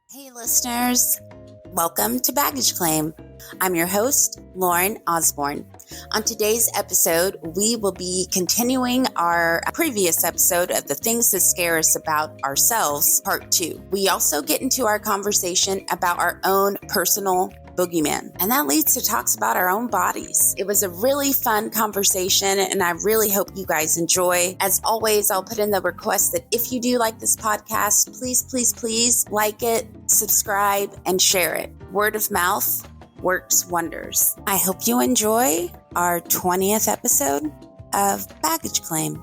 Hey, listeners. Welcome to Baggage Claim. I'm your host, Lauren Osborne. On today's episode, we will be continuing our previous episode of The Things That Scare Us About Ourselves, Part 2. We also get into our conversation about our own personal boogeyman, and that leads to talks about our own bodies. It was a really fun conversation, and I really hope you guys enjoy. As always, I'll put in the request that if you do like this podcast, please like it, subscribe, and share it. Word of mouth works wonders. I hope you enjoy our 20th episode of Baggage Claim.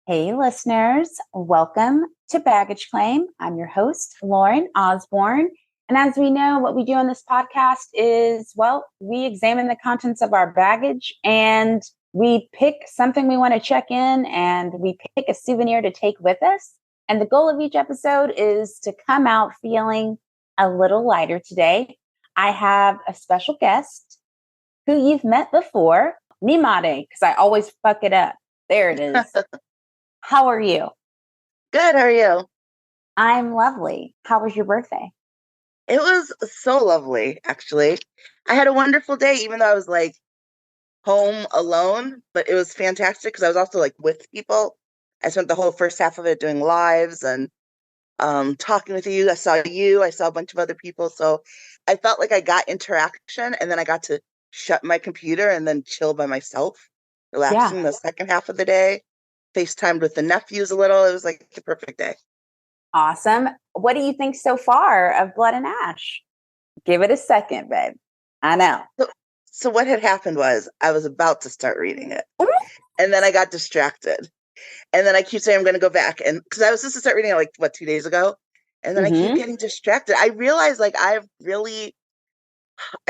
Hey, listeners. Welcome to Baggage Claim. I'm your host, Lauren Osborne. And as we know, what we do on this podcast is, well, we examine the contents of our baggage and we pick something we want to check in and we pick a souvenir to take with us. And the goal of each episode is to come out feeling a little lighter today. I have a special guest who you've met before, Nyemade, because I always fuck it up. There it is. How are you? Good. How are you? I'm lovely. How was your birthday? It was so lovely, actually. I had a wonderful day, even though I was like home alone, but it was fantastic because I was also like with people. I spent the whole first half of it doing lives and talking with you. I saw a bunch of other people. So I felt like I got interaction and then I got to shut my computer and then chill by myself, relaxing the second half of the day. FaceTimed with the nephews a little. It was like the perfect day. Awesome. What do you think so far of Blood and Ash? Give it a second, babe. I know. So what had happened was I was about to start reading it. And then I got distracted. And then I keep saying I'm going to go back. And because I was supposed to start reading it like, 2 days ago? And then I keep getting distracted. I realized like I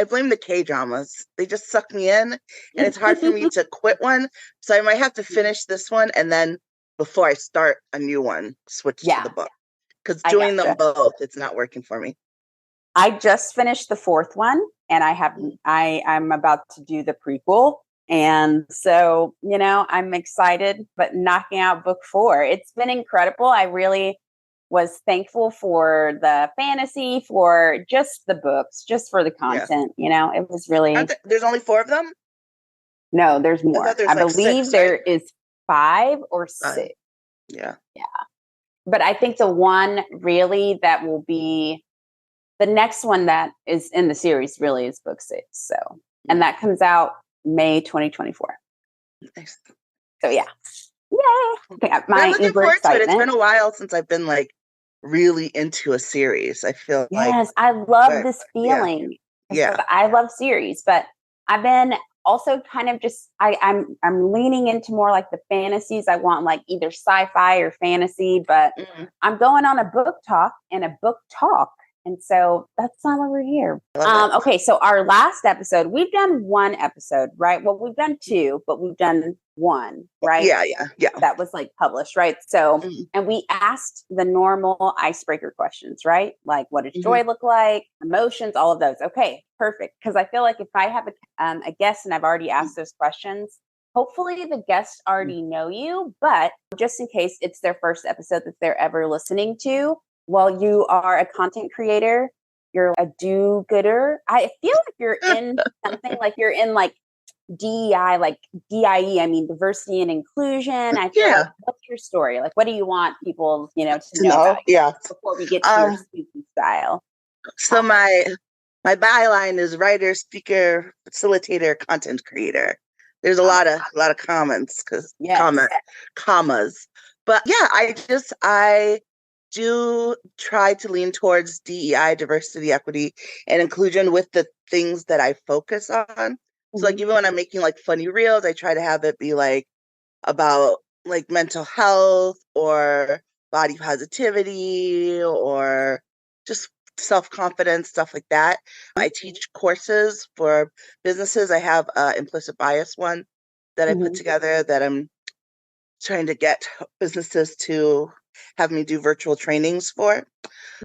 blame the K-dramas. They just suck me in. And it's hard for me to quit one. So I might have to finish this one. And then before I start a new one, switch to the book. Because doing them both, it's not working for me. I just finished the fourth one. And I'm about to do the prequel. And so, I'm excited, but knocking out book 4. It's been incredible. I really was thankful for the fantasy, for just the books, just for the content. Yeah. It was really... There's only 4 of them? No, there's more. I believe 6, there is 5 or 6. Yeah. But I think the one really that will be the next one that is in the series really is book 6. So, and that comes out May 2024. Nice. So yeah. Yay! I'm looking forward to it. It's been a while since I've been like really into a series. I feel yes, I love this feeling. Yeah. I love series, but I've been also kind of just I'm leaning into more like the fantasies. I want like either sci-fi or fantasy, but I'm going on a book talk. And so that's not why we're here. Okay, so our last episode, we've done 1 episode, right? Well, we've done 2, but we've done 1, right? Yeah. That was like published, right? So, and we asked the normal icebreaker questions, right? Like, what does joy look like? Emotions, all of those. Okay, perfect. Because I feel like if I have a guest and I've already asked those questions, hopefully the guests already know you, but just in case it's their first episode that they're ever listening to, well, you are a content creator, you're a do-gooder. I feel like you're in something like you're in like DEI, like DIE, I mean, diversity and inclusion. I feel like, what's your story? Like, what do you want people, to know about you before we get to your speaking style? So my byline is writer, speaker, facilitator, content creator. There's a lot of comments commas. But yeah, I do try to lean towards DEI, diversity, equity, and inclusion with the things that I focus on. So like even when I'm making like funny reels, I try to have it be like about like mental health or body positivity or just self-confidence, stuff like that. I teach courses for businesses. I have an implicit bias one that I put together that I'm trying to get businesses to have me do virtual trainings for.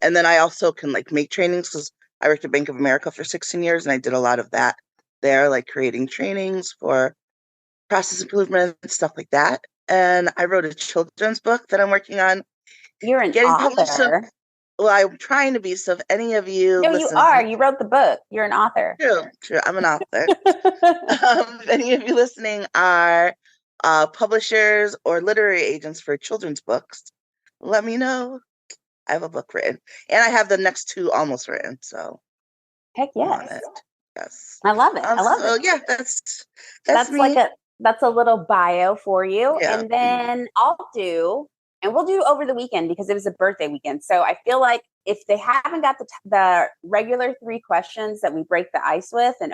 And then I also can like make trainings because I worked at Bank of America for 16 years and I did a lot of that there, like creating trainings for process improvement and stuff like that. And I wrote a children's book that I'm working on. You're an Getting published. author. Well, I'm trying to be. So if any of you No, listen, you are. You wrote the book. You're an author. True. I'm an author. If any of you listening are publishers or literary agents for children's books, let me know. I have a book written, and I have the next 2 almost written. So, heck yes, yes, I love it. I love it. Yeah, that's me. Like that's a little bio for you, Yeah. and then we'll do over the weekend because it was a birthday weekend. So I feel like if they haven't got the regular 3 questions that we break the ice with, and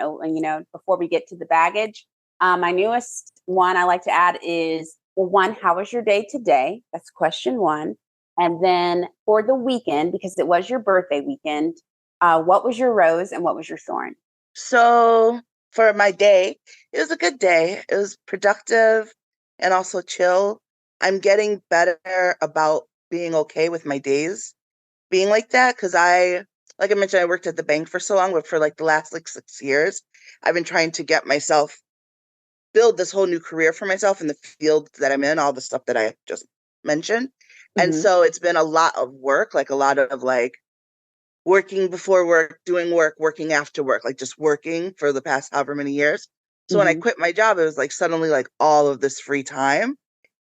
before we get to the baggage, my newest one I like to add is, well, 1, how was your day today? That's question 1. And then for the weekend, because it was your birthday weekend, what was your rose and what was your thorn? So for my day, it was a good day. It was productive and also chill. I'm getting better about being okay with my days being like that because like I mentioned, I worked at the bank for so long, but for like the last like 6 years, I've been trying to get myself build this whole new career for myself in the field that I'm in, all the stuff that I just mentioned. And so it's been a lot of work, like a lot of like working before work, doing work, working after work, like just working for the past however many years. So when I quit my job, it was like suddenly like all of this free time.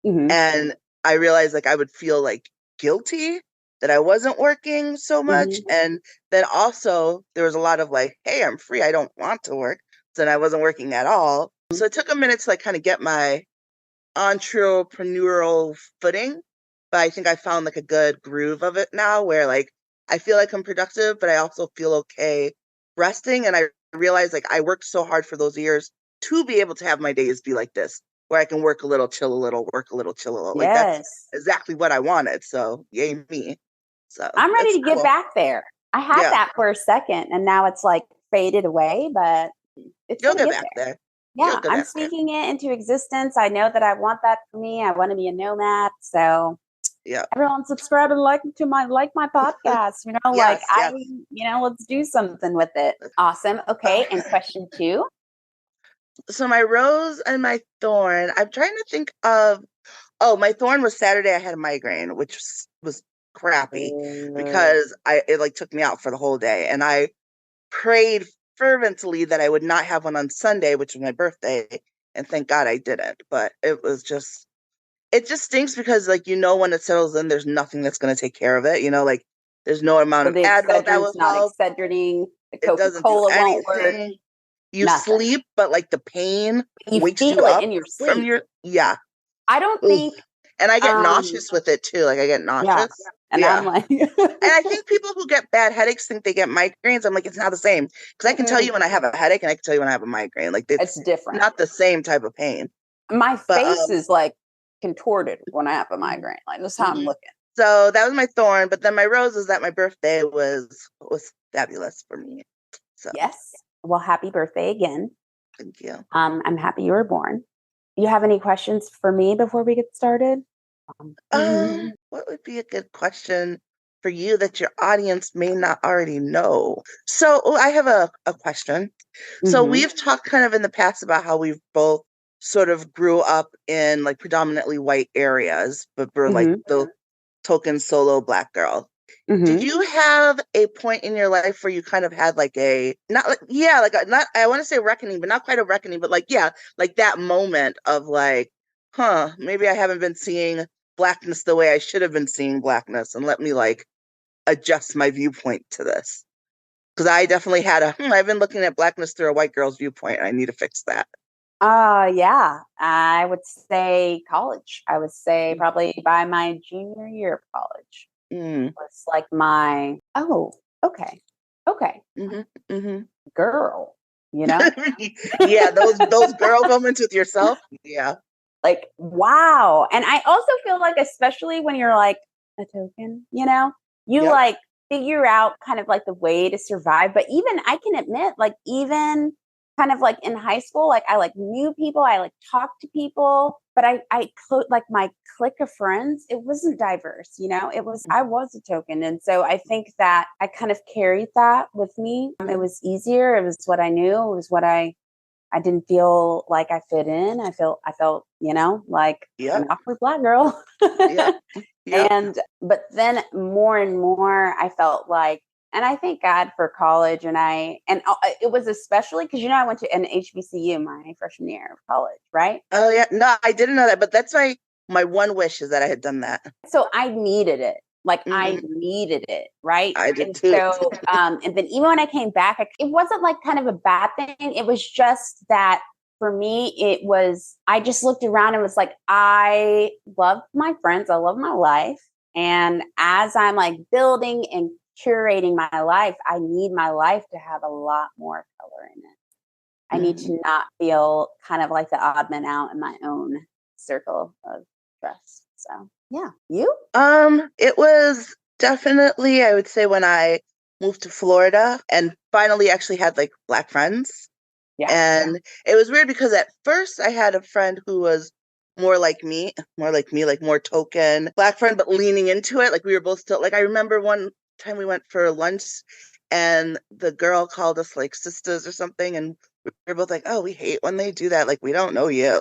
And I realized like I would feel like guilty that I wasn't working so much. And then also there was a lot of like, hey, I'm free. I don't want to work. So then I wasn't working at all. So it took a minute to like kind of get my entrepreneurial footing. But I think I found like a good groove of it now where like I feel like I'm productive, but I also feel okay resting. And I realize like I worked so hard for those years to be able to have my days be like this, where I can work a little, chill a little, work a little, chill a little. Like that's exactly what I wanted. So yay me. So I'm ready to get back there. I had that for a second and now it's like faded away, but it's You'll gonna get get back there. Yeah, Yeah, I'm speaking it into existence. I know that I want that for me. I want to be a nomad. So yeah, everyone subscribe and like my podcast. Let's do something with it. Awesome. Okay. And question 2. So my rose and my thorn, I'm trying to think of, my thorn was Saturday I had a migraine, which was crappy because it like took me out for the whole day. And I prayed fervently that I would not have one on Sunday, which was my birthday. And thank God I didn't. But it just stinks because like, when it settles in, there's nothing that's going to take care of it. Like there's no amount of Advil that will help. Excedrin, the It doesn't do Coca-Cola won't work. anything. You Nothing. sleep, but like the pain wakes feel you it up in your sleep. from your I don't think. And I get nauseous with it too. Like I get nauseous. And I'm like, and I think people who get bad headaches think they get migraines. I'm like, it's not the same. Because I can tell you when I have a headache and I can tell you when I have a migraine. Like it's different. Not the same type of pain. My face is like contorted when I have a migraine. Like that's how I'm looking. So that was my thorn. But then my rose is that my birthday was fabulous for me. So yes. Well, happy birthday again. Thank you. I'm happy you were born. Do you have any questions for me before we get started? What would be a good question for you that your audience may not already know? So I have a question. So we've talked kind of in the past about how we've both sort of grew up in like predominantly white areas, but we're like the token solo Black girl. Did you have a point in your life where you kind of had like I want to say reckoning, but not quite a reckoning, but like that moment of like, maybe I haven't been seeing Blackness the way I should have been seeing Blackness, and let me like adjust my viewpoint to this. Because I definitely had I've been looking at Blackness through a white girl's viewpoint. I need to fix that. Yeah. I would say college. I would say probably by my junior year of college. Was like my okay. Girl, yeah, those girl moments with yourself. Yeah. Like, wow. And I also feel like, especially when you're like a token, you like figure out kind of like the way to survive. But even I can admit, like, even kind of like in high school, like I like knew people, I like talked to people, but like my clique of friends, it wasn't diverse, I was a token. And so I think that I kind of carried that with me. It was easier. It was what I knew. It was what I didn't feel like I fit in. I felt, like an awkward Black girl. Yep. But then more and more, I felt like, and I thank God for college. And it was especially because, I went to an HBCU my freshman year of college, right? Oh, yeah. No, I didn't know that. But that's my one wish is that I had done that. So I needed it. Like I needed it, right? I did and too. So, and then even when I came back, it wasn't like kind of a bad thing. It was just that for me, I just looked around and was like, I love my friends. I love my life. And as I'm like building and curating my life, I need my life to have a lot more color in it. I need to not feel kind of like the odd man out in my own circle of trust. So yeah. You? It was definitely, I would say, when I moved to Florida and finally actually had like Black friends. Yeah. And it was weird because at first I had a friend who was more like me, like more token Black friend, but leaning into it. Like we were both still, like I remember one time we went for lunch and the girl called us like sisters or something. And we were both like, oh, we hate when they do that. Like, we don't know you,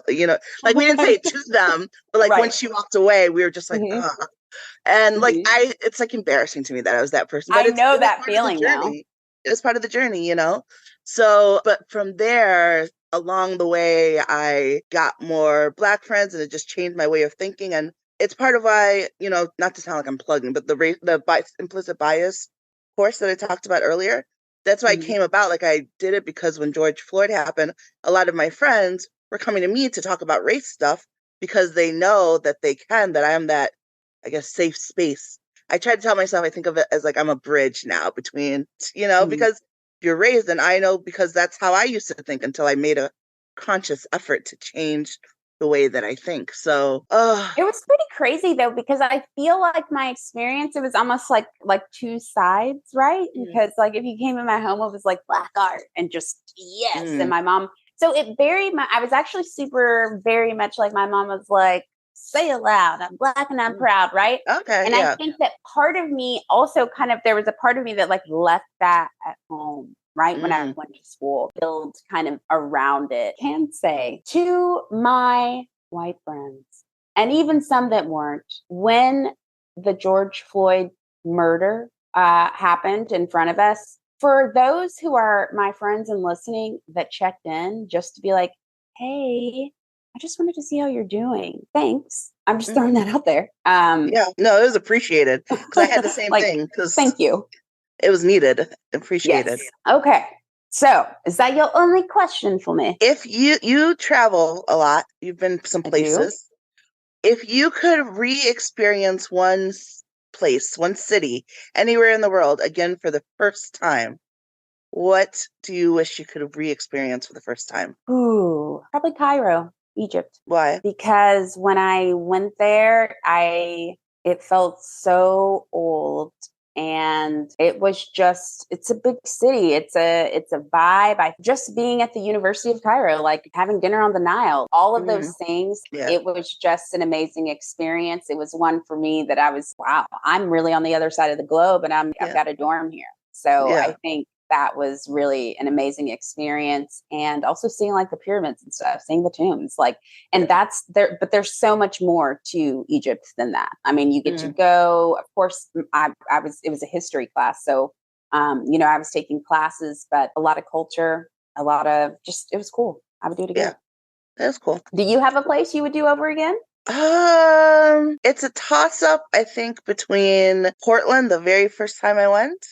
like we didn't say it to them, but like when she walked away, we were just like, and like, it's like embarrassing to me that I was that person, but I know that feeling now. It was part of the journey, So, but from there, along the way, I got more Black friends and it just changed my way of thinking. And it's part of why, not to sound like I'm plugging, but the implicit bias course that I talked about earlier, that's why it came about. Like I did it because when George Floyd happened, a lot of my friends were coming to me to talk about race stuff because they know that that I am that, I guess, safe space. I try to tell myself, I think of it as like I'm a bridge now between, because you're raised, and I know because that's how I used to think until I made a conscious effort to change the way that I think. So, it was pretty crazy though, because I feel like my experience, it was almost like two sides, right? Because like if you came in my home, it was like Black art and just and my mom. So it very much, I was actually super, very much like my mom was like, say it loud, I'm Black and I'm proud, right? Okay. And I think that part of me also there was a part of me that like left that at home, right? When I went to school, build kind of around it. Can say to my white friends, and even some that weren't, when the George Floyd murder happened in front of us, for those who are my friends and listening that checked in just to be like, hey, I just wanted to see how you're doing. Thanks. I'm just throwing that out there. Yeah, no, it was appreciated because I had the same thing. Thank you. It was needed, appreciated. Yes. Okay. So is that your only question for me? If you travel a lot, you've been some places. If you could re-experience one place, one city, anywhere in the world again for the first time, what do you wish you could re-experience for the first time? Ooh, probably Cairo, Egypt. Why? Because when I went there, it felt so old. And it was just, it's a big city. It's a vibe. Just being at the University of Cairo, like having dinner on the Nile, all of those things, it was just an amazing experience. It was one for me that I was, wow, I'm really on the other side of the globe and I've got a dorm here. So I think that was really an amazing experience. And also seeing like the pyramids and stuff, seeing the tombs, and that's there, but there's so much more to Egypt than that. I mean, you get to go, of course, it was a history class. So, I was taking classes, but a lot of culture, a lot of it was cool. I would do it again. Yeah, that's cool. Do you have a place you would do over again? It's a toss up, I think, between Portland, the very first time I went,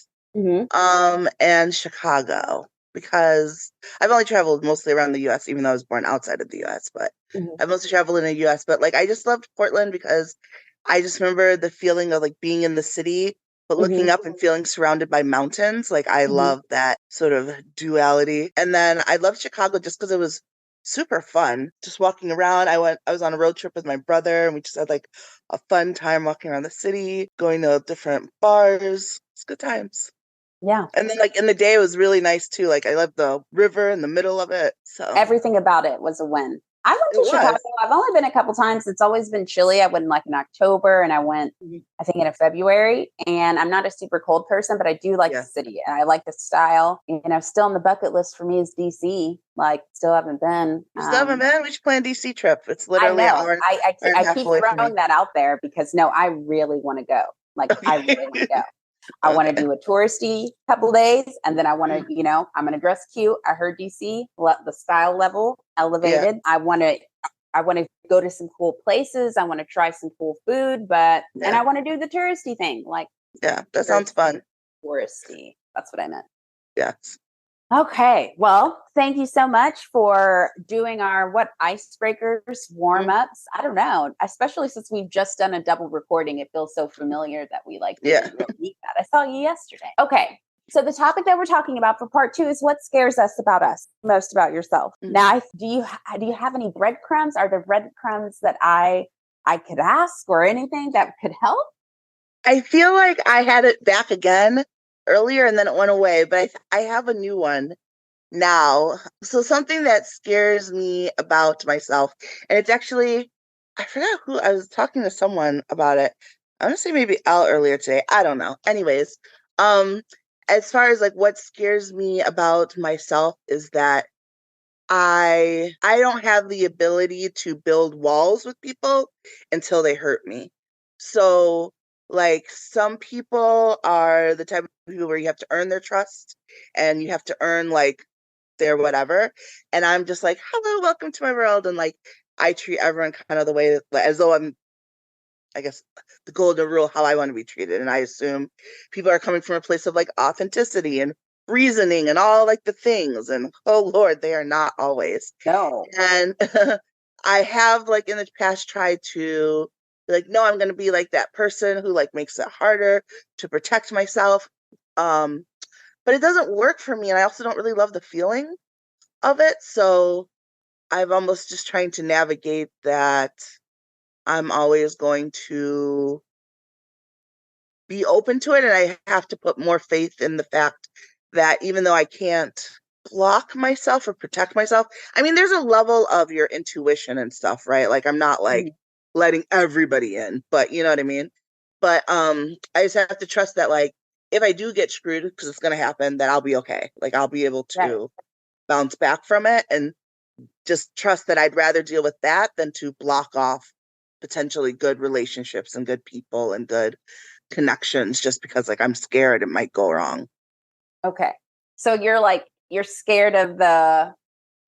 and Chicago, because I've only traveled mostly around the US, even though I was born outside of the US, but I've mostly traveled in the US. But like, I just loved Portland because I just remember the feeling of like being in the city, but looking up and feeling surrounded by mountains. Like I love that sort of duality. And then I loved Chicago just because it was super fun just walking around. I was on a road trip with my brother and we just had like a fun time walking around the city, going to different bars. It's good times. Yeah. And then like in the day it was really nice too. Like I loved the river in the middle of it. So Everything about it was a win. I went it to Chicago. was. I've only been a couple times. It's always been chilly. I went in like in October and I went, I think, in a February. And I'm not a super cold person, but I do like the city and I like the style. You know, still on the bucket list for me is DC. Like, still haven't been. Still haven't been. We should plan a DC trip. It's I literally an know. hour, hour and a I half keep away from me. throwing that out there because no, I really want to go. Like, I really want to go. I want to do a touristy couple days, and then I want to, you know, I'm going to dress cute. I heard DC, the style level elevated. Yeah. I want to go to some cool places. I want to try some cool food, and I want to do the touristy thing. Like, yeah, that sounds fun. Touristy. That's what I meant. Yes. Okay. Well, thank you so much for doing our icebreakers, warm-ups. I don't know, especially since we've just done a double recording. It feels so familiar that we didn't really need that. I saw you yesterday. Okay. So the topic that we're talking about for part 2 is what scares us most about yourself. Now, do you have any breadcrumbs? Are there breadcrumbs that I could ask or anything that could help? I feel like I had it back again earlier and then it went away, but I have a new one now. So something that scares me about myself, and it's actually, I forgot who, I was talking to someone about it. I want to say maybe Al earlier today. I don't know. Anyways, as far as like what scares me about myself is that I don't have the ability to build walls with people until they hurt me. So like some people are the type of people where you have to earn their trust and you have to earn like their whatever. And I'm just like, hello, welcome to my world. And like I treat everyone kind of the way that, as though I'm, I guess, the golden rule, how I want to be treated. And I assume people are coming from a place of like authenticity and reasoning and all like the things. And oh Lord, they are not always. No. And I have like in the past tried to be like, no, I'm going to be like that person who like makes it harder to protect myself. But it doesn't work for me. And I also don't really love the feeling of it. So I'm almost just trying to navigate that. I'm always going to be open to it. And I have to put more faith in the fact that even though I can't block myself or protect myself, I mean, there's a level of your intuition and stuff, right? Like I'm not like letting everybody in, but you know what I mean? But I just have to trust that like if I do get screwed, because it's gonna happen, that I'll be okay. Like I'll be able to bounce back from it and just trust that I'd rather deal with that than to block off potentially good relationships and good people and good connections just because like I'm scared it might go wrong. Okay. So you're scared of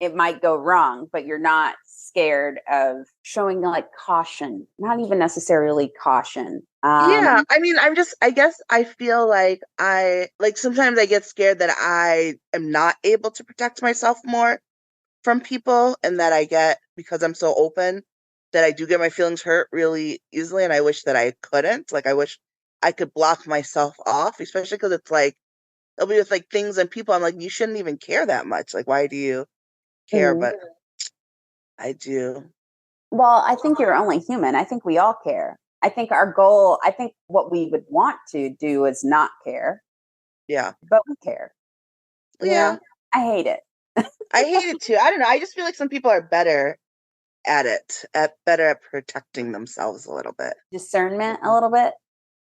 it might go wrong, but you're not scared of showing like caution, not even necessarily caution. Yeah, I mean, I guess I feel like sometimes I get scared that I am not able to protect myself more from people and that because I'm so open, that I do get my feelings hurt really easily. And I wish that I couldn't. Like, I wish I could block myself off, especially because it's like, it'll be with like things and people. I'm like, you shouldn't even care that much. Like, why do you care? But I do. Well, I think you're only human. I think we all care. I think what we would want to do is not care. Yeah. But we care. Yeah. You know? I hate it. I hate it too. I don't know. I just feel like some people are better at it, better at protecting themselves a little bit. Discernment a little bit.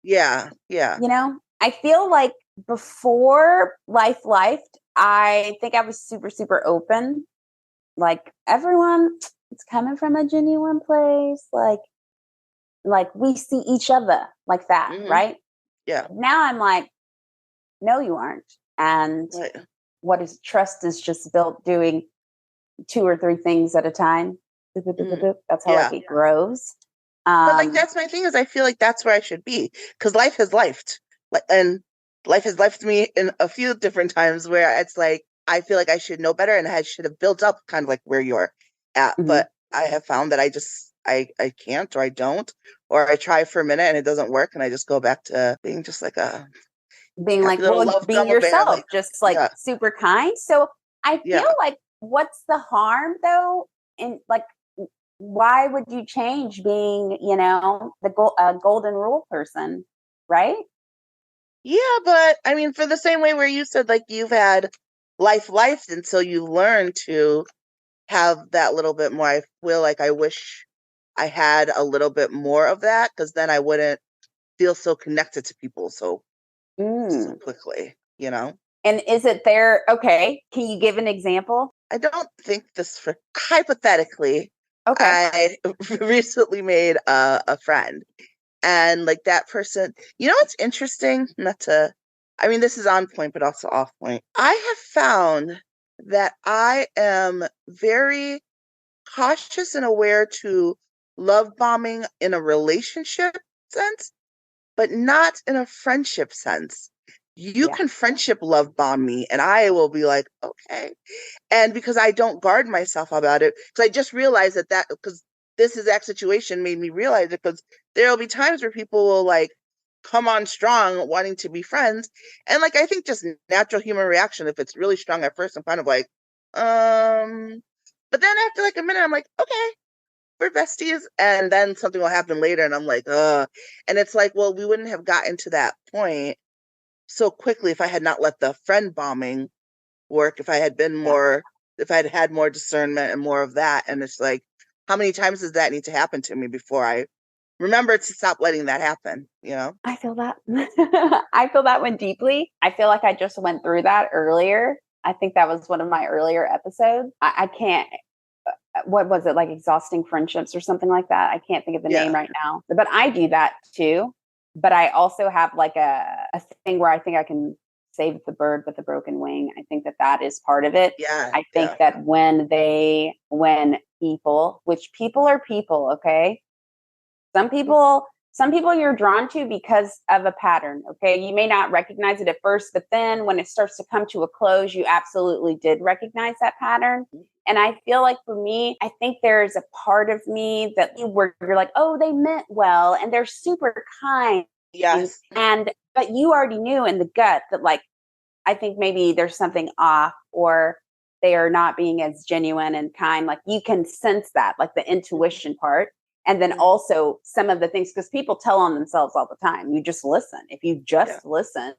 Yeah. Yeah. You know, I feel like before lifed, I think I was super, super open. Like everyone, it's coming from a genuine place. Like we see each other like that, right? Yeah. Now I'm like, no, you aren't. And what is trust is just built doing 2 or 3 things at a time. That's how it grows. But like that's my thing is I feel like that's where I should be because life has lifed, and life has lifed me in a few different times where it's like I feel like I should know better and I should have built up kind of like where you're at, but I have found that I can't or I don't, or I try for a minute and it doesn't work and I just go back to being just like being like, well, being yourself, just like super kind. So I feel like what's the harm though? And like, why would you change being, the golden rule person, right? Yeah, but I mean, for the same way where you said like you've had life until you learn to have that little bit more. I feel like I wish I had a little bit more of that because then I wouldn't feel so connected to people so quickly, you know? And is it there? Okay. Can you give an example? I don't think this for hypothetically, Okay. I recently made a friend and like that person, you know what's interesting? Not to, I mean, this is on point, but also off point. I have found that I am very cautious and aware to love bombing in a relationship sense, but not in a friendship sense. You Yeah. can friendship love bomb me, and I will be like, okay. And because I don't guard myself about it, because I just realized that because this exact situation made me realize it, because there will be times where people will like come on strong wanting to be friends. And like, I think just natural human reaction, if it's really strong at first, I'm kind of like, but then after like a minute, I'm like, okay, we're besties. And then something will happen later, and I'm like, and it's like, well, we wouldn't have gotten to that point so quickly if I had not let the friend bombing work, if I had been Yeah. more, if I'd had more discernment and more of that. And it's like, how many times does that need to happen to me before I remember to stop letting that happen, you know? I feel that. I feel that one deeply. I feel like I just went through that earlier. I think that was one of my earlier episodes. I can't, what was it, like exhausting friendships or something like that? I can't think of the name Yeah. right now, but I do that too. But I also have like a thing where I think I can save the bird with the broken wing. I think that that is part of it. Yeah. I think Yeah. that when people, which people are people, okay? Some people you're drawn to because of a pattern. Okay. You may not recognize it at first, but then when it starts to come to a close, you absolutely did recognize that pattern. And I feel like for me, I think there's a part of me that where you're like, oh, they meant well and they're super kind. Yes. And but you already knew in the gut that like I think maybe there's something off or they are not being as genuine and kind. Like you can sense that, like the intuition part. And then also some of the things, because people tell on themselves all the time. You just listen. If you Yeah. just listen,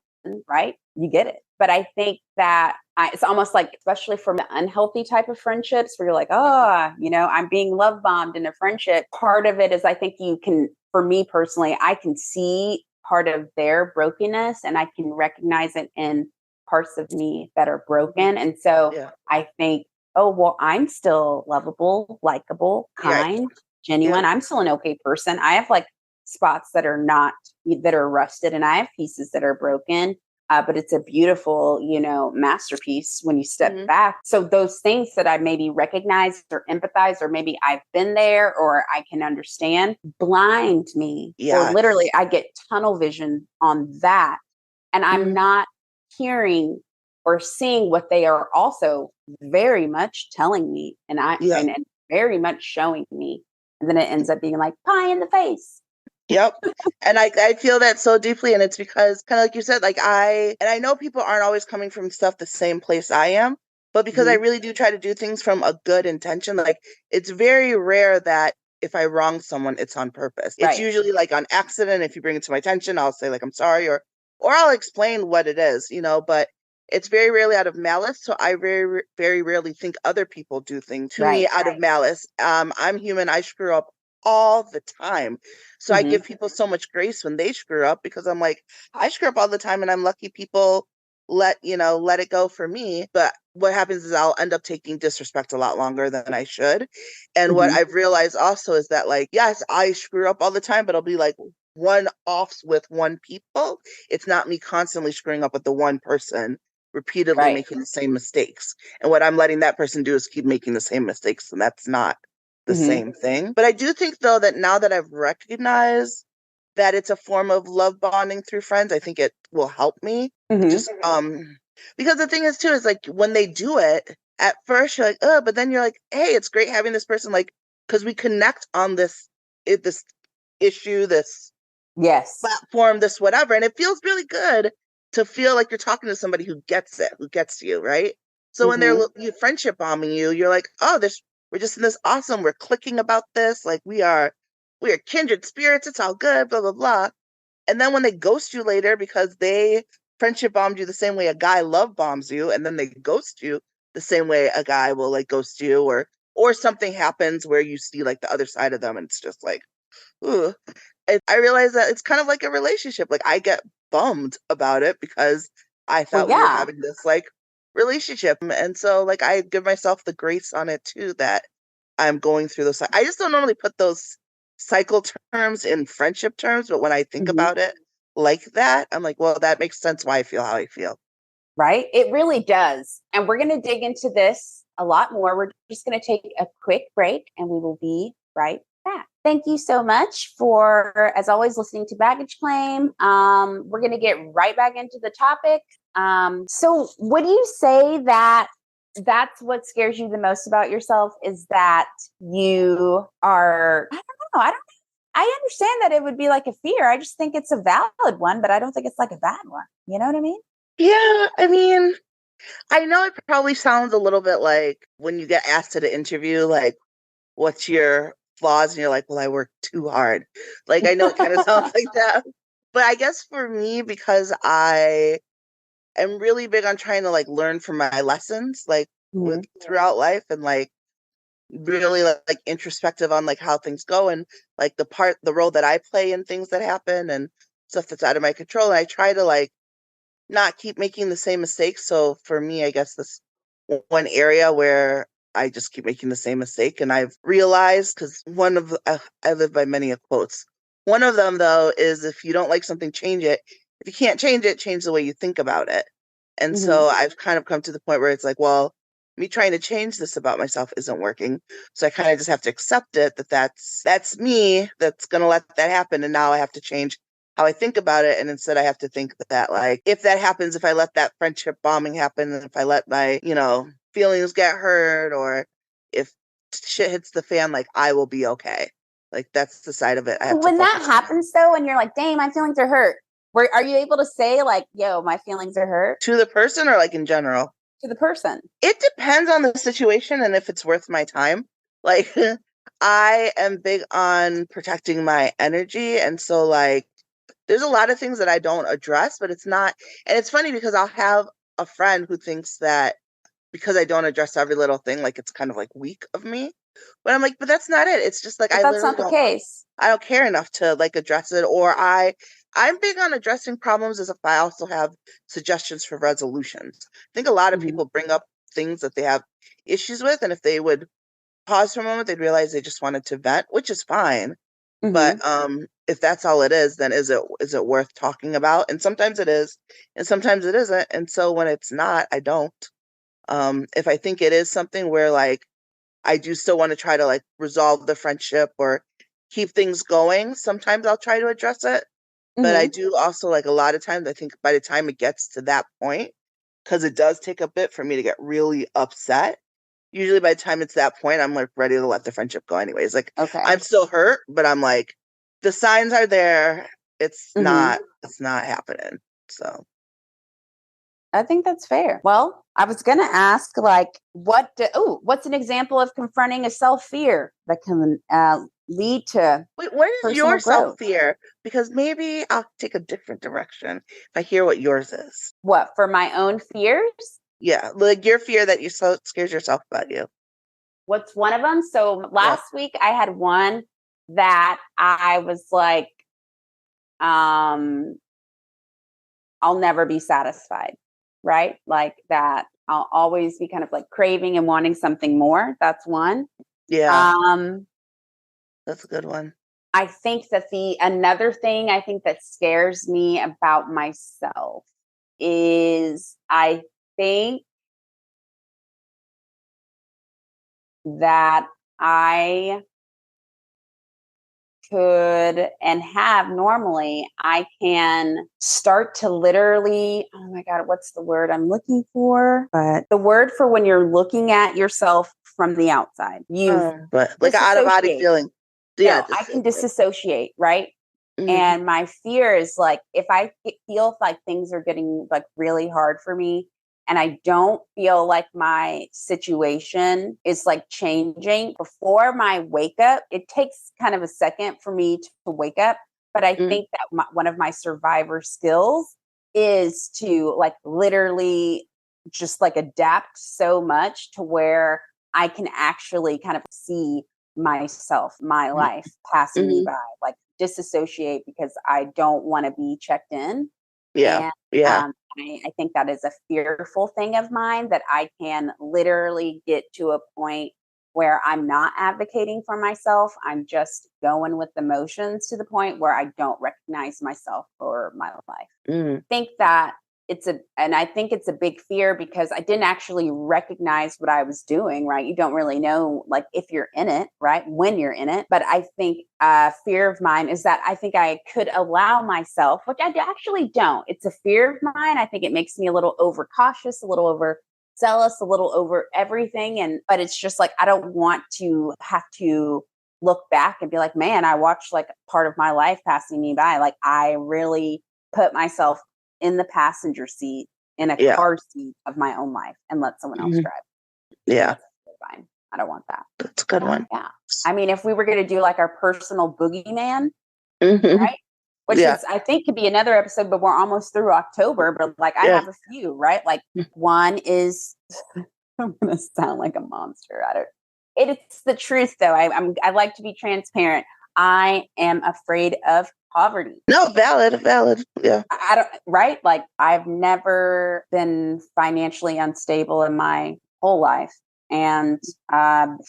right, you get it. But I think that it's almost like, especially for the unhealthy type of friendships where you're like, oh, I'm being love bombed in a friendship. Part of it is I think you can, for me personally, I can see part of their brokenness and I can recognize it in parts of me that are broken. And so Yeah. I think, oh, well, I'm still lovable, likable, Right. kind, genuine. Yep. I'm still an okay person. I have like spots that are not, that are rusted, and I have pieces that are broken. But it's a beautiful, masterpiece when you step back. So those things that I maybe recognize or empathize, or maybe I've been there or I can understand, blind me, or Yes. literally I get tunnel vision on that. And I'm not hearing or seeing what they are also very much telling me Yeah. and very much showing me. And then it ends up being like pie in the face. Yep. And I feel that so deeply. And it's because kind of like you said, like I know people aren't always coming from stuff the same place I am, but because I Mhm. really do try to do things from a good intention, like it's very rare that if I wrong someone, it's on purpose. It's Right. usually like on accident. If you bring it to my attention, I'll say like, I'm sorry, or I'll explain what it is, but it's very rarely out of malice. So I very rarely think other people do things to me Right. out of malice. I'm human. I screw up all the time. So I Mhm. give people so much grace when they screw up because I'm like, I screw up all the time and I'm lucky people let it go for me. But what happens is I'll end up taking disrespect a lot longer than I should. And what Mhm. I've realized also is that like, yes, I screw up all the time, but I'll be like one offs with one people. It's not me constantly screwing up with the one person repeatedly Right. making the same mistakes. And what I'm letting that person do is keep making the same mistakes. And that's not the Mhm. same thing. But I do think though that now that I've recognized that it's a form of love bonding through friends, I think it will help me. Mhm. Just because the thing is too is like when they do it, at first you're like, oh, but then you're like, hey, it's great having this person like because we connect on this issue, this Yes. platform, this whatever, and it feels really good to feel like you're talking to somebody who gets it, who gets you, right? So when they're Mhm. friendship bombing you, you're like, oh, this we're just in this awesome, we're clicking about this, like we are kindred spirits, it's all good, blah blah blah. And then when they ghost you later because they friendship bombed you the same way a guy love bombs you, and then they ghost you the same way a guy will like ghost you, or something happens where you see like the other side of them and it's just like, ooh. I realize that it's kind of like a relationship. Like I get bummed about it because I thought we were having this like relationship. And so like I give myself the grace on it too that I'm going through those. I just don't normally put those cycle terms in friendship terms, but when I think about it like that, I'm like, well, that makes sense why I feel how I feel. Right? It really does. And we're going to dig into this a lot more. We're just going to take a quick break and we will be right back. Thank you so much for, as always, listening to Baggage Claim. We're going to get right back into the topic. So would you say that that's what scares you the most about yourself is that you are, I don't know. I understand that it would be like a fear. I just think it's a valid one, but I don't think it's like a bad one. You know what I mean? Yeah, I mean, I know it probably sounds a little bit like when you get asked at an interview, like, what's your flaws? And you're like, well, I work too hard. Like, I know it kind of sounds like that. But I guess for me, because I am really big on trying to like learn from my lessons, like with throughout life and like really like introspective on like how things go and like the role that I play in things that happen and stuff that's out of my control. And I try to like not keep making the same mistakes. So for me, I guess this one area where I just keep making the same mistake. And I've realized, because I live by many of quotes. One of them, though, is if you don't like something, change it. If you can't change it, change the way you think about it. And so I've kind of come to the point where it's like, well, me trying to change this about myself isn't working. So I kind of just have to accept it that's me that's going to let that happen. And now I have to change how I think about it. And instead I have to think that like, if that happens, if I let that friendship bombing happen, and if I let my, feelings get hurt, or if shit hits the fan, like I will be okay. Like that's the side of it. I have when to that happens though, and you're like, dang, my feelings are hurt. Are you able to say like, yo, my feelings are hurt? To the person or like in general? To the person. It depends on the situation and if it's worth my time. Like I am big on protecting my energy. And so like there's a lot of things that I don't address, but it's not, and it's funny because I'll have a friend who thinks that because I don't address every little thing, like it's kind of like weak of me. But I'm like, but that's not it. It's just like But I that's literally not the case. I don't care enough to like address it. Or I'm big on addressing problems as if I also have suggestions for resolutions. I think a lot of people bring up things that they have issues with, and if they would pause for a moment, they'd realize they just wanted to vent, which is fine. But if that's all it is, then is it worth talking about? And sometimes it is, and sometimes it isn't. And so when it's not, I don't. If I think it is something where like I do still want to try to like resolve the friendship or keep things going, sometimes I'll try to address it. But I do also like a lot of times I think by the time it gets to that point, because it does take a bit for me to get really upset. Usually by the time it's that point, I'm like ready to let the friendship go anyways. Like I'm still hurt, but I'm like, the signs are there. It's not happening. So I think that's fair. Well, I was going to ask, like, what's an example of confronting a self-fear that can lead to wait, what is your personal growth? self-fear? Because maybe I'll take a different direction if I hear what yours is. What, for my own fears? Yeah, like your fear that you so scares yourself about you. What's one of them? So last week I had one that I was like, I'll never be satisfied, right? Like that I'll always be kind of like craving and wanting something more. That's one. Yeah. That's a good one. I think that another thing I think that scares me about myself is I think that I could and have normally, I can start to literally, oh my God, what's the word I'm looking for? But the word for when you're looking at yourself from the outside, but like an out of body feeling. Yeah, I can disassociate, right? And my fear is like, if I feel like things are getting like really hard for me, and I don't feel like my situation is like changing before my wake up, it takes kind of a second for me to wake up. But I think that one of my survivor skills is to like literally just like adapt so much to where I can actually kind of see myself, my life passing me by, like disassociate because I don't want to be checked in. Yeah. And I think that is a fearful thing of mine, that I can literally get to a point where I'm not advocating for myself. I'm just going with the motions to the point where I don't recognize myself for my life. I think that I think it's a big fear because I didn't actually recognize what I was doing, right? You don't really know, like, if you're in it, right? When you're in it. But I think fear of mine is that I think I could allow myself, which I actually don't. It's a fear of mine. I think it makes me a little overcautious, a little overzealous, a little over everything. But it's just like, I don't want to have to look back and be like, man, I watched like part of my life passing me by. Like, I really put myself in the passenger seat in a car seat of my own life and let someone else drive. Yeah. Fine. I don't want that. That's a good one. Yeah. I mean, if we were going to do like our personal boogeyman, right? Which is, I think, could be another episode, but we're almost through October. But like, I have a few, right? Like, one is, I'm going to sound like a monster at it. It's the truth, though. I like to be transparent. I am afraid of poverty. No, valid. Yeah. I don't, right? Like, I've never been financially unstable in my whole life. And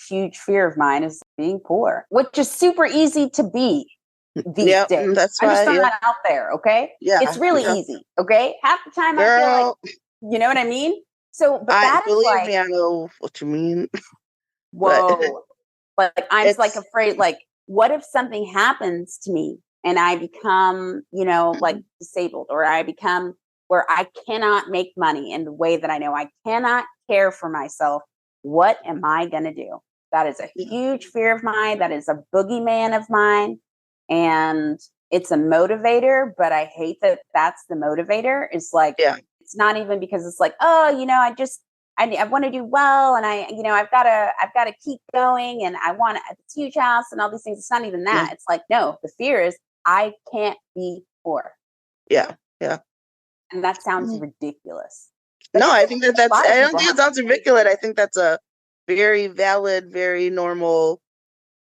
huge fear of mine is being poor, which is super easy to be these days. That's I'm why, just throwing that out there, okay? Yeah. It's really easy, okay? Half the time I feel like, you know what I mean? So, but that is believe like, me, I know what you mean. whoa. Like, I'm like afraid, like, what if something happens to me and I become, you know, like disabled, or I become where I cannot make money in the way that I know I cannot care for myself? What am I going to do? That is a huge fear of mine. That is a boogeyman of mine. And it's a motivator, but I hate that that's the motivator. It's like, it's not even because it's like, oh, you know, I want to do well, and I've got to keep going, and I want a huge house and all these things. It's not even that. It's like, no, the fear is I can't be poor. Yeah. And that sounds ridiculous. No, I think I don't think it sounds ridiculous. I think that's a very valid, very normal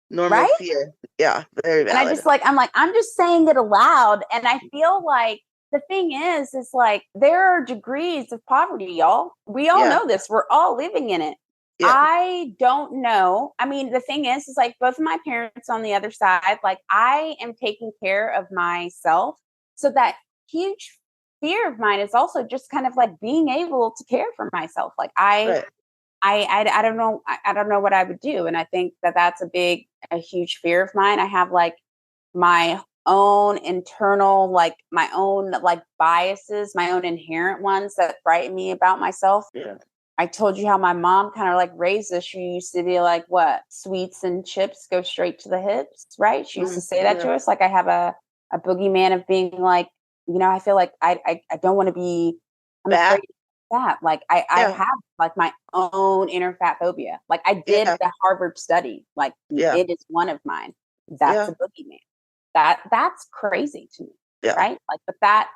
right? fear. Yeah, very valid. And I'm just saying it aloud, and I feel like the thing is like, there are degrees of poverty, y'all. We all know this. We're all living in it. Yeah. I don't know. I mean, the thing is like, both of my parents on the other side, like, I am taking care of myself. So that huge fear of mine is also just kind of like being able to care for myself. Like, I don't know. I don't know what I would do. And I think that that's a huge fear of mine. I have like my own internal, like my own like biases, my own inherent ones that frighten me about myself. Yeah. I told you how my mom kind of like raised us. She used to be like, what, sweets and chips go straight to the hips, right? She used to say that to us. Like, I have a boogeyman of being like, you know, I feel like I don't want to be, I'm afraid of that. Like, I have like my own inner fat phobia. Like, I did the Harvard study. Like, it is one of mine. That's a boogeyman. That's crazy to me, right? Like, but that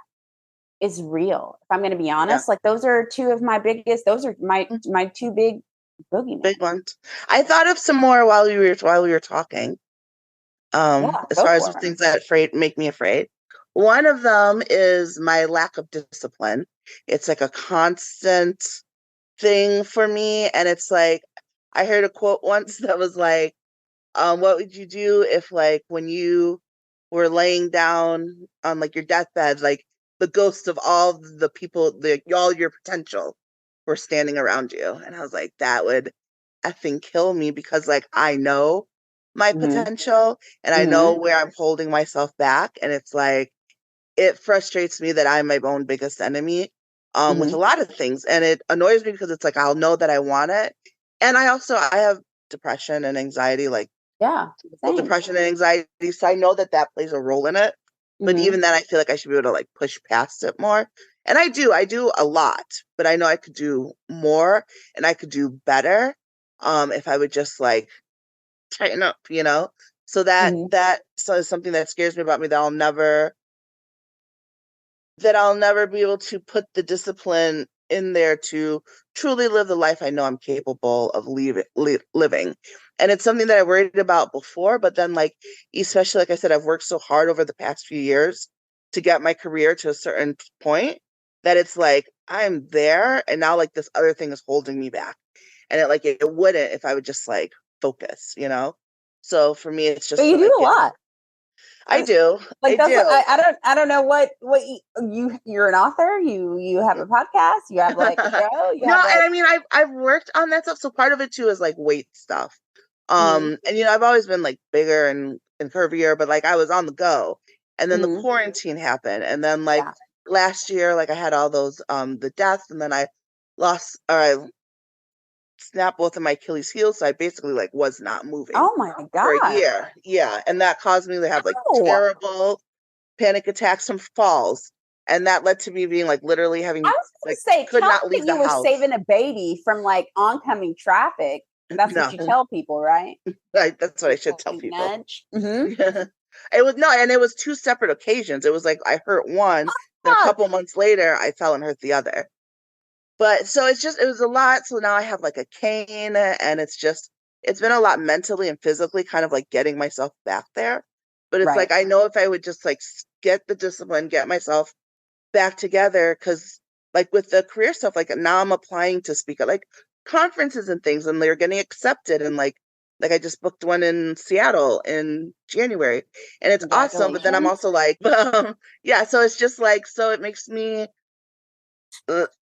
is real. If I'm going to be honest, like, those are two of my biggest. Those are my two big boogeymen. Big ones. I thought of some more while we were talking. As far as things that make me afraid. One of them is my lack of discipline. It's like a constant thing for me, and it's like, I heard a quote once that was like, what would you do if, like, when you were laying down on like your deathbed, like the ghosts of all the people, all your potential were standing around you? And I was like, that would effing kill me, because like, I know my potential, and I know where I'm holding myself back. And it's like, it frustrates me that I'm my own biggest enemy with a lot of things. And it annoys me because it's like, I'll know that I want it. And I have depression and anxiety, like depression and anxiety. So I know that plays a role in it. But even then, I feel like I should be able to like push past it more. And I do a lot, but I know I could do more and I could do better if I would just like tighten up, you know? So that is something that scares me about me, that I'll never be able to put the discipline in there to truly live the life I know I'm capable of living. And it's something that I worried about before, but then like, especially like I said, I've worked so hard over the past few years to get my career to a certain point that it's like, I'm there. And now like this other thing is holding me back. And it wouldn't if I would just like focus, you know? So for me, it's But just you like, do a lot. I do. Like I that's do. I don't know what you're an author. You have a podcast. You have like a show. You No, have like, and I mean I've worked on that stuff. So part of it too is like weight stuff. And I've always been like bigger and curvier, but like I was on the go. And then the quarantine happened. And then like last year, like I had all those the deaths, and then I snapped both of my Achilles heels. So I basically like was not moving oh my for a God. year. Yeah. And that caused me to have like Oh. terrible panic attacks from falls. And that led to me being like literally having I was going to say, could tell not me leave that the you were house. saving a baby from like oncoming traffic. That's No. what you tell people, right? That's what I should tell people. Nudge. Mm-hmm. It was two separate occasions. It was like I hurt one, then a couple months later I fell and hurt the other. But so it was a lot. So now I have like a cane, and it's been a lot mentally and physically kind of like getting myself back there. But it's like, I know if I would just like get the discipline, get myself back together, because like with the career stuff, like now I'm applying to speak at like conferences and things, and they're getting accepted. And like I just booked one in Seattle in January, and it's awesome. But then I'm also like, yeah, so it's just like, so it makes me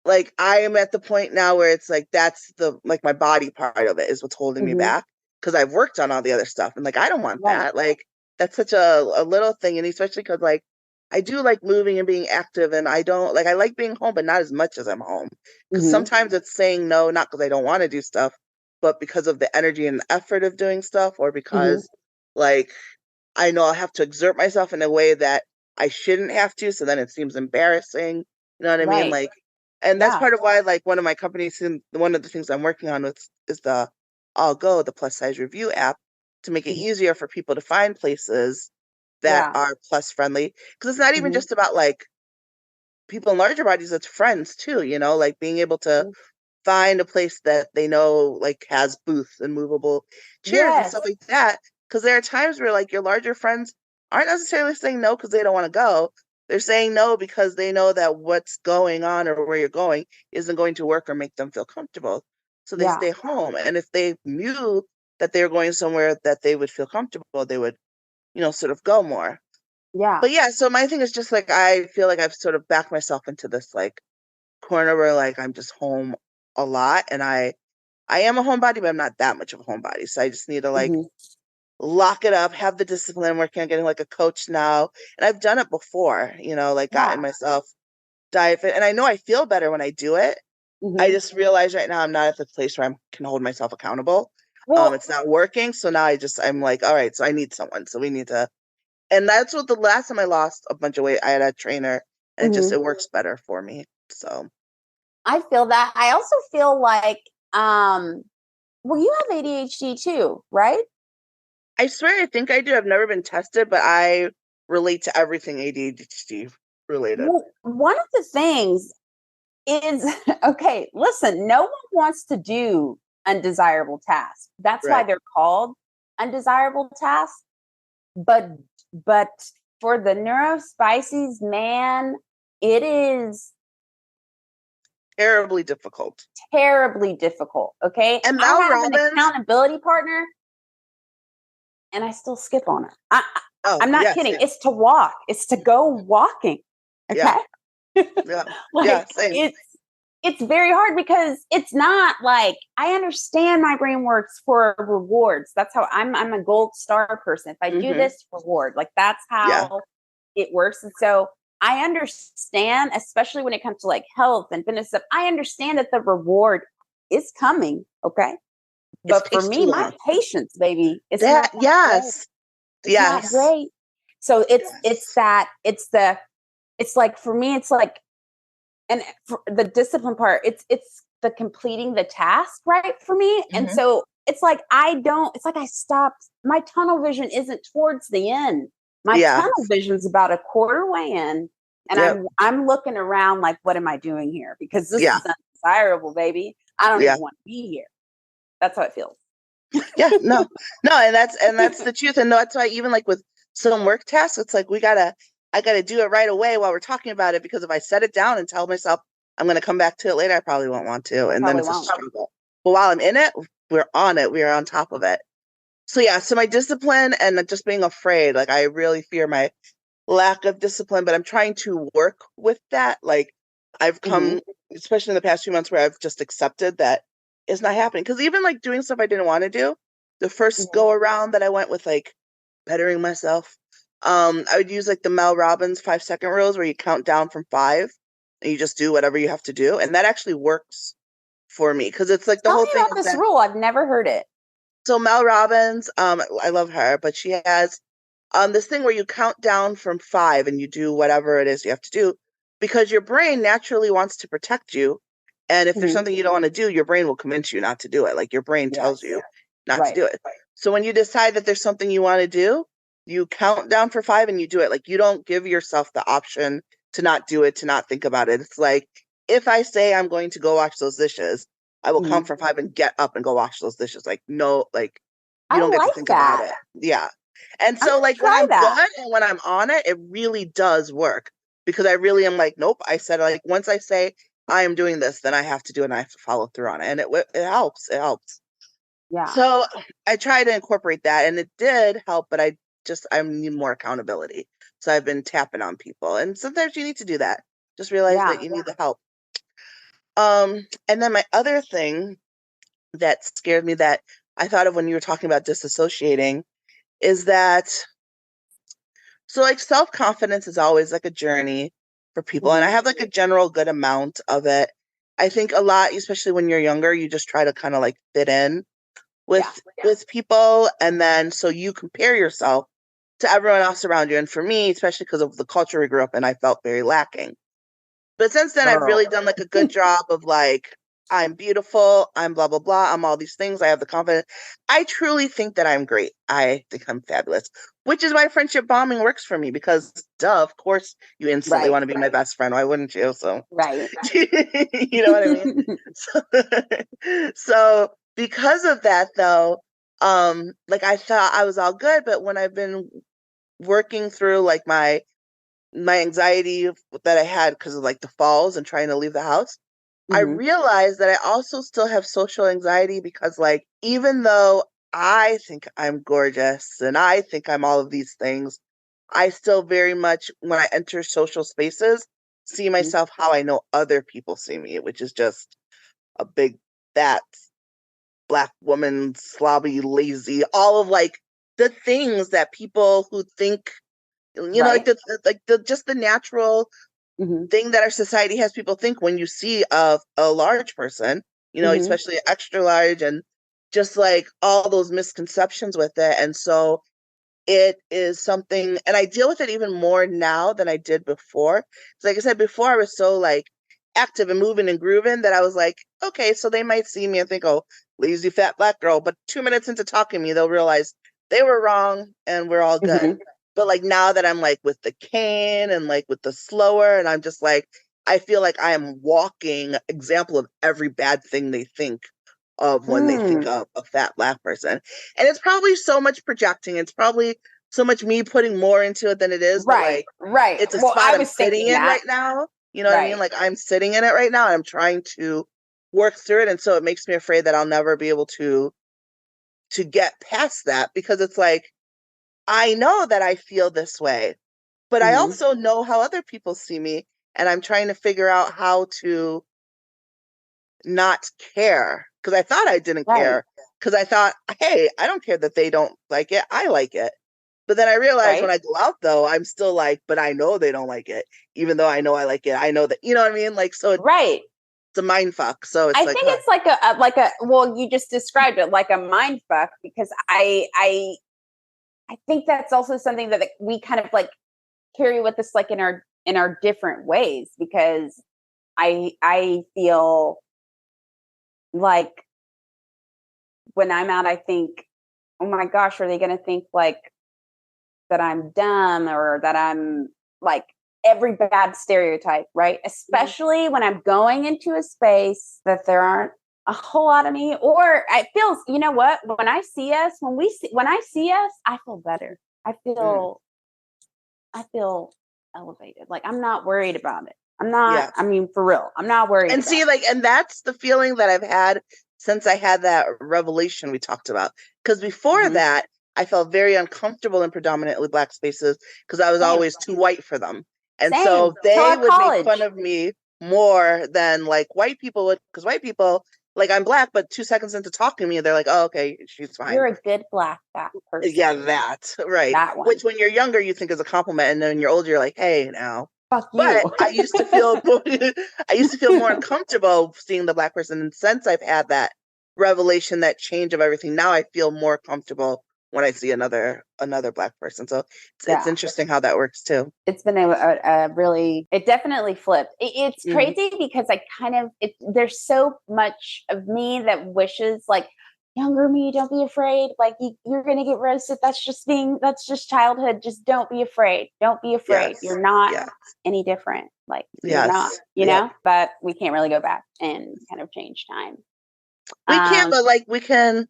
like I am at the point now where it's like that's the like my body part of it is what's holding me back, because I've worked on all the other stuff, and like I don't want that. Like that's such a little thing, and especially because like I do like moving and being active, and I don't like I like being home, but not as much as I'm home. Because sometimes it's saying no, not because I don't want to do stuff, but because of the energy and the effort of doing stuff, or because like I know I'll have to exert myself in a way that I shouldn't have to, so then it seems embarrassing. You know what I mean? Like, and that's part of why, like, one of my companies, one of the things I'm working on with is the I'll Go, the plus size review app, to make it easier for people to find places that are plus friendly. Because it's not even just about like people in larger bodies, it's friends too, you know, like being able to find a place that they know like has booths and movable chairs and stuff like that. Because there are times where like your larger friends aren't necessarily saying no because they don't want to go. They're saying no because they know that what's going on or where you're going isn't going to work or make them feel comfortable. So they stay home. And if they knew that they were going somewhere that they would feel comfortable, they would, sort of go more. Yeah. But yeah, so my thing is just like I feel like I've sort of backed myself into this like corner where like I'm just home a lot, and I am a homebody, but I'm not that much of a homebody. So I just need to like lock it up, have the discipline, working on getting like a coach now. And I've done it before, like gotten myself diet fit. And I know I feel better when I do it. I just realize right now I'm not at the place where I can hold myself accountable. Well, it's not working. So now I'm like, all right, so I need someone. So we need to, and that's what the last time I lost a bunch of weight, I had a trainer, and it works better for me. So I feel that. I also feel like, well, you have ADHD too, right? I swear I think I do. I've never been tested, but I relate to everything ADHD related. Well, one of the things is, okay, listen, no one wants to do undesirable tasks. That's why they're called undesirable tasks. But for the neurospices, man, it is terribly difficult. Terribly difficult. Okay. And I have an accountability partner, and I still skip on her. I'm not kidding. It's to walk. It's to go walking. Okay. Yeah. Same. It's very hard because it's not like, I understand my brain works for rewards. That's how I'm a gold star person. If I do this, reward, like that's how it works. And so I understand, especially when it comes to like health and fitness stuff, I understand that the reward is coming. Okay. But for me, my patience, baby, it's not great. So it's like, for me, it's like, and for the discipline part, it's the completing the task, right, for me. And so it's like I stopped. My tunnel vision isn't towards the end. My tunnel vision's about a quarter way in. And I'm looking around like, what am I doing here? Because this is undesirable, baby. I don't even want to be here. That's how it feels. No, and that's the truth. And that's why even like with some work tasks, it's like I gotta do it right away while we're talking about it, because if I set it down and tell myself I'm gonna come back to it later, I probably won't want to. And then it's a struggle. But while I'm in it, we're on it. We are on top of it. So so my discipline and just being afraid, like I really fear my lack of discipline, but I'm trying to work with that. Like I've come, especially in the past few months, where I've just accepted that it's not happening. Because even like doing stuff I didn't want to do, the first go around that I went with like bettering myself, I would use like the Mel Robbins 5-second rules, where you count down from 5 and you just do whatever you have to do, and that actually works for me, because it's like the whole thing. Tell me about this rule. I've never heard it. So Mel Robbins, I love her, but she has this thing where you count down from 5 and you do whatever it is you have to do, because your brain naturally wants to protect you. And if there's something you don't want to do, your brain will convince you not to do it. Like your brain tells you not to do it. So when you decide that there's something you want to do, you count down for 5 and you do it. Like you don't give yourself the option to not do it, to not think about it. It's like, if I say I'm going to go wash those dishes, I will count for 5 and get up and go wash those dishes. Like, no, like you don't get to think about it. Yeah. And so like when I'm good and when I'm on it, it really does work, because I really am like, nope, I said, like, once I say I am doing this, then I have to do it and I have to follow through on it. And it helps. It helps. Yeah. So I try to incorporate that, and it did help, but I need more accountability. So I've been tapping on people, and sometimes you need to do that. Just realize that you need the help. And then my other thing that scared me, that I thought of when you were talking about disassociating, is that, so like self-confidence is always like a journey for people. And I have like a general good amount of it. I think a lot, especially when you're younger, you just try to kind of like fit in with people. And then so you compare yourself to everyone else around you. And for me, especially because of the culture we grew up in, I felt very lacking. But since then, I've really done like a good job of like, I'm beautiful, I'm blah, blah, blah, I'm all these things, I have the confidence. I truly think that I'm great. I think I'm fabulous, which is why friendship bombing works for me, because of course, you instantly want to be my best friend. Why wouldn't you? So, you know what I mean? So because of that though, like I thought I was all good, but when I've been working through like my anxiety that I had because of like the falls and trying to leave the house, I realized that I also still have social anxiety, because like, even though I think I'm gorgeous and I think I'm all of these things, I still very much, when I enter social spaces, see myself how I know other people see me, which is just a big, fat, Black woman, slobby, lazy, all of like the things that people who think, you know, like just the natural thing that our society has people think when you see a large person, you know, especially extra large, and just like all those misconceptions with it. And so it is something, and I deal with it even more now than I did before. So like I said, before I was so like active and moving and grooving that I was like, okay, so they might see me and think, oh, lazy fat Black girl. But 2 minutes into talking to me, they'll realize they were wrong and we're all good. But like now that I'm like with the cane and like with the slower, and I'm just like, I feel like I am walking example of every bad thing they think of when they think of a fat Black person. And it's probably so much projecting. It's probably so much me putting more into it than it is. But like, it's a spot I'm sitting in right now. You know what I mean? Like I'm sitting in it right now and I'm trying to work through it. And so it makes me afraid that I'll never be able to get past that, because it's like, I know that I feel this way, but I also know how other people see me, and I'm trying to figure out how to not care, because I thought I didn't care, because I thought, hey, I don't care that they don't like it. I like it. But then I realized when I go out though, I'm still like, but I know they don't like it, even though I know I like it. I know that, you know what I mean? Like, so it's a mind fuck. So it's think it's like a well, you just described it like a mind fuck, because I think that's also something that we kind of like carry with us, like in our different ways, because I feel like when I'm out, I think, oh my gosh, are they going to think like that I'm dumb or that I'm like every bad stereotype, right? Especially when I'm going into a space that there aren't a whole lot of me, or it feels, you know what? When I see us, when I see us, I feel better. I feel elevated. Like I'm not worried about it. I'm not, I mean, for real, I'm not worried. And see, like, and that's the feeling that I've had since I had that revelation we talked about. Because before that, I felt very uncomfortable in predominantly Black spaces because I was always too white for them. And so they would make fun of me more than like white people would, because white people, like, I'm Black, but 2 seconds into talking to me, they're like, oh, okay, she's fine. You're a good Black person. Yeah, that, right. That one. Which when you're younger, you think is a compliment. And then when you're older, you're like, hey, now. Fuck you. But I used to feel more uncomfortable seeing the Black person. And since I've had that revelation, that change of everything, now I feel more comfortable when I see another Black person. So it's interesting how that works too. It's been a really, it definitely flipped. It's crazy because there's so much of me that wishes like, younger me, don't be afraid. Like you're going to get roasted. That's just childhood. Just don't be afraid. Don't be afraid. Yes. You're not any different. Like you're not, you know, but we can't really go back and kind of change time. We can't, but like we can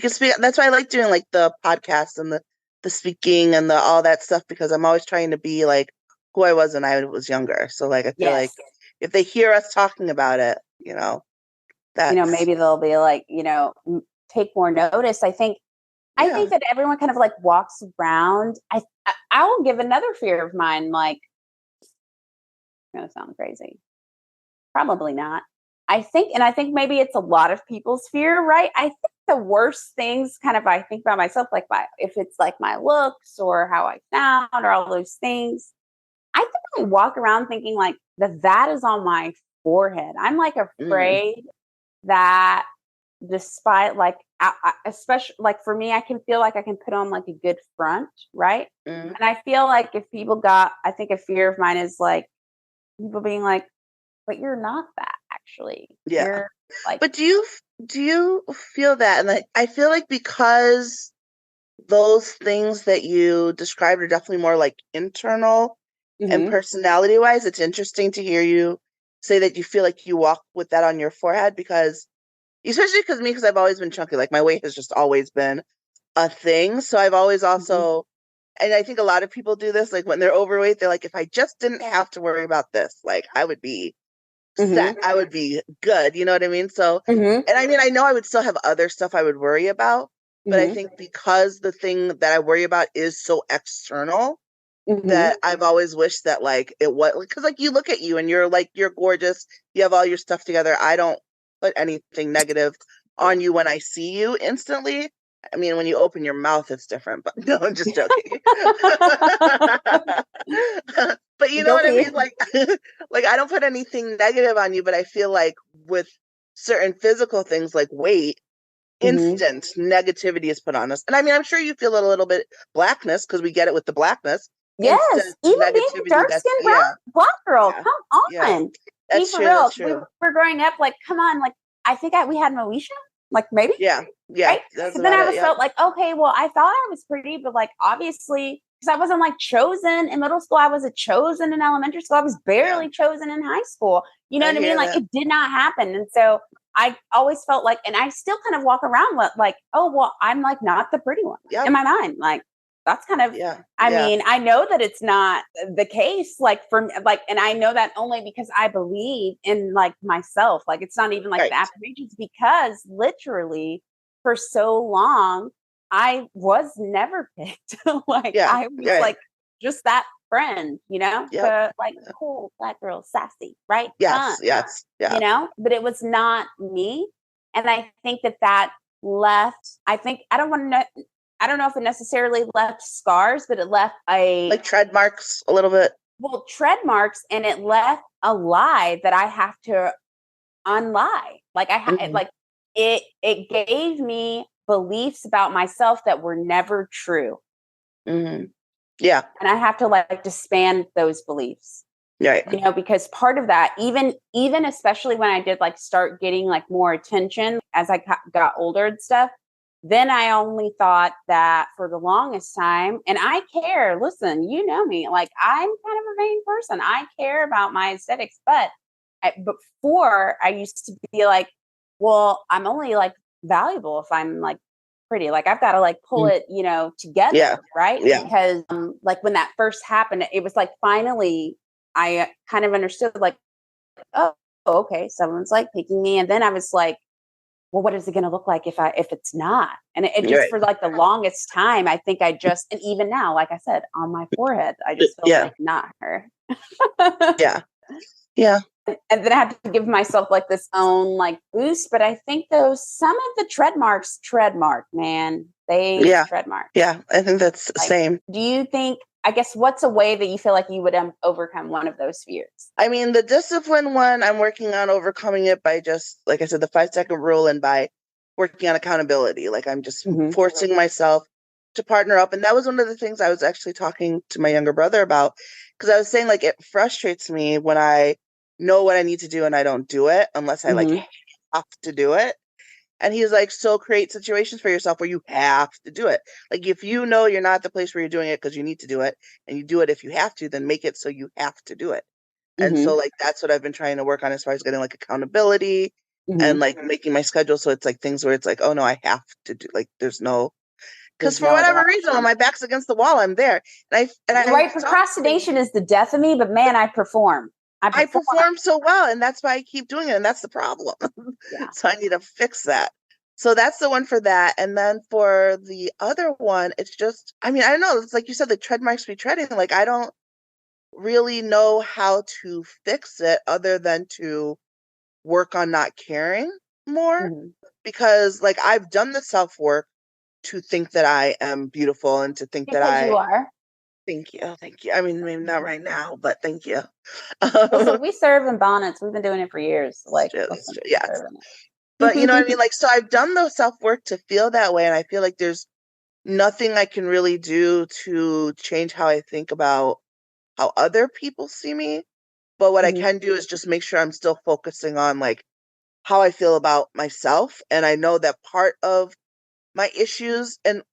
speak. That's why I like doing like the podcast and the speaking and all that stuff, because I'm always trying to be like who I was when I was younger. So like, I feel like if they hear us talking about it, you know, maybe they'll be like, take more notice. I think that everyone kind of like walks around. I will give another fear of mine. Like, it's gonna sound crazy. Probably not. I think maybe it's a lot of people's fear, right? I think the worst things kind of I think about myself, like if it's like my looks or how I sound or all those things. I think I walk around thinking like that is on my forehead. I'm like afraid that despite like especially like for me, I can feel like I can put on like a good front, right? And I feel like if people I think a fear of mine is like people being like, but you're not that actually. Yeah. You're like, but do you feel that? And like, I feel like because those things that you described are definitely more like internal and personality wise, it's interesting to hear you say that you feel like you walk with that on your forehead, because especially because I've always been chunky. Like my weight has just always been a thing. So I've always also, and I think a lot of people do this, like when they're overweight, they're like, if I just didn't have to worry about this, like I would be set. I would be good. You know what I mean? So, and I mean, I know I would still have other stuff I would worry about, but I think because the thing that I worry about is so external, that I've always wished that like it was, because like you look at you and you're like, you're gorgeous. You have all your stuff together. I don't put anything negative on you when I see you instantly. I mean, when you open your mouth, it's different, but no, I'm just joking. But you know what I mean? Like, like I don't put anything negative on you, but I feel like with certain physical things like weight, instant negativity is put on us. And I mean, I'm sure you feel a little bit Blackness because we get it with the Blackness. Yes, even being dark-skinned Black girl, come on. Yeah. That's for true, real. that's true. We were growing up, like, come on, like, I think we had Moesha, like, maybe? Yeah. Right? So then I felt like, okay, well, I thought I was pretty, but, like, obviously, because I wasn't, like, chosen in middle school. I wasn't chosen in elementary school. I was barely chosen in high school. You know what I mean? Like, it did not happen. And so I always felt like, and I still kind of walk around with, like, oh, well, I'm, like, not the pretty one in my mind. Like, that's kind of, I mean, I know that it's not the case, like for like, and I know that only because I believe in like myself. Like, it's not even like the affirmations, because literally for so long, I was never picked. Like, I was like just that friend, you know, the like cool Black girl, sassy, right? Yes. You know, but it was not me. And I think that left, I don't know if it necessarily left scars, but it left like tread marks a little bit. Well, tread marks, and it left a lie that I have to unlie. Like like it gave me beliefs about myself that were never true. Yeah. And I have to like disband those beliefs. Right. You know, because part of that, even especially when I did like start getting like more attention as I got older and stuff, then I only thought that for the longest time, and I care, listen, you know me, like I'm kind of a vain person. I care about my aesthetics, but before I used to be like, well, I'm only like valuable if I'm like pretty. Like I've got to like pull it, you know, together, right? Yeah. Because like when that first happened, it was like finally I kind of understood like, oh, okay, someone's like picking me. And then I was like, well, what is it going to look like if it's not? And it just for like the longest time, I think and even now, like I said, on my forehead, I just feel like not her. Yeah. Yeah. And then I had to give myself like this own like boost. But I think some of the tread marks, man, tread mark. Yeah. I think that's the same. Do you think, I guess, what's a way that you feel like you would overcome one of those fears? I mean, the discipline one, I'm working on overcoming it by just, like I said, the 5-second rule and by working on accountability. Like I'm just forcing myself to partner up. And that was one of the things I was actually talking to my younger brother about, because I was saying like it frustrates me when I know what I need to do and I don't do it unless I like have to do it. And he's like, so create situations for yourself where you have to do it. Like if you know you're not at the place where you're doing it because you need to do it and you do it if you have to, then make it so you have to do it. And so like that's what I've been trying to work on as far as getting like accountability and like making my schedule so it's like things where it's like, oh no, I have to do, like there's no, because for whatever reason when my back's against the wall, I'm there. Procrastination is the death of me, but man, I perform. I perform so well, and that's why I keep doing it, and that's the problem. So I need to fix that. So that's the one for that. And then for the other one, it's just, I mean, I don't know. It's like you said, the tread marks be treading. Like I don't really know how to fix it other than to work on not caring more. Because like I've done the self-work to think that I am beautiful and to think that you are. Thank you. Thank you. I mean, maybe not right now, but thank you. Listen, we serve in bonnets. We've been doing it for years. Like, yes. But you know what I mean? Like, so I've done the self-work to feel that way. And I feel like there's nothing I can really do to change how I think about how other people see me. But what I can do is just make sure I'm still focusing on like how I feel about myself. And I know that part of my issues, and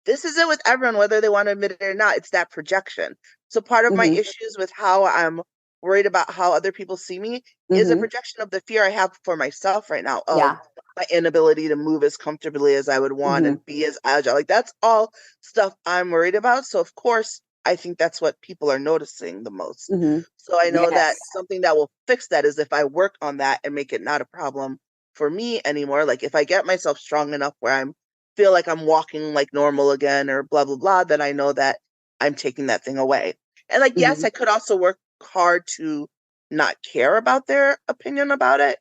this is it with everyone, whether they want to admit it or not, it's that projection. So part of my issues with how I'm worried about how other people see me is a projection of the fear I have for myself right now of my inability to move as comfortably as I would want and be as agile. Like that's all stuff I'm worried about. So of course, I think that's what people are noticing the most. So I know that something that will fix that is if I work on that and make it not a problem for me anymore. Like if I get myself strong enough where I'm feel like I'm walking like normal again or blah, blah, blah, then I know that I'm taking that thing away. And like, yes, I could also work hard to not care about their opinion about it.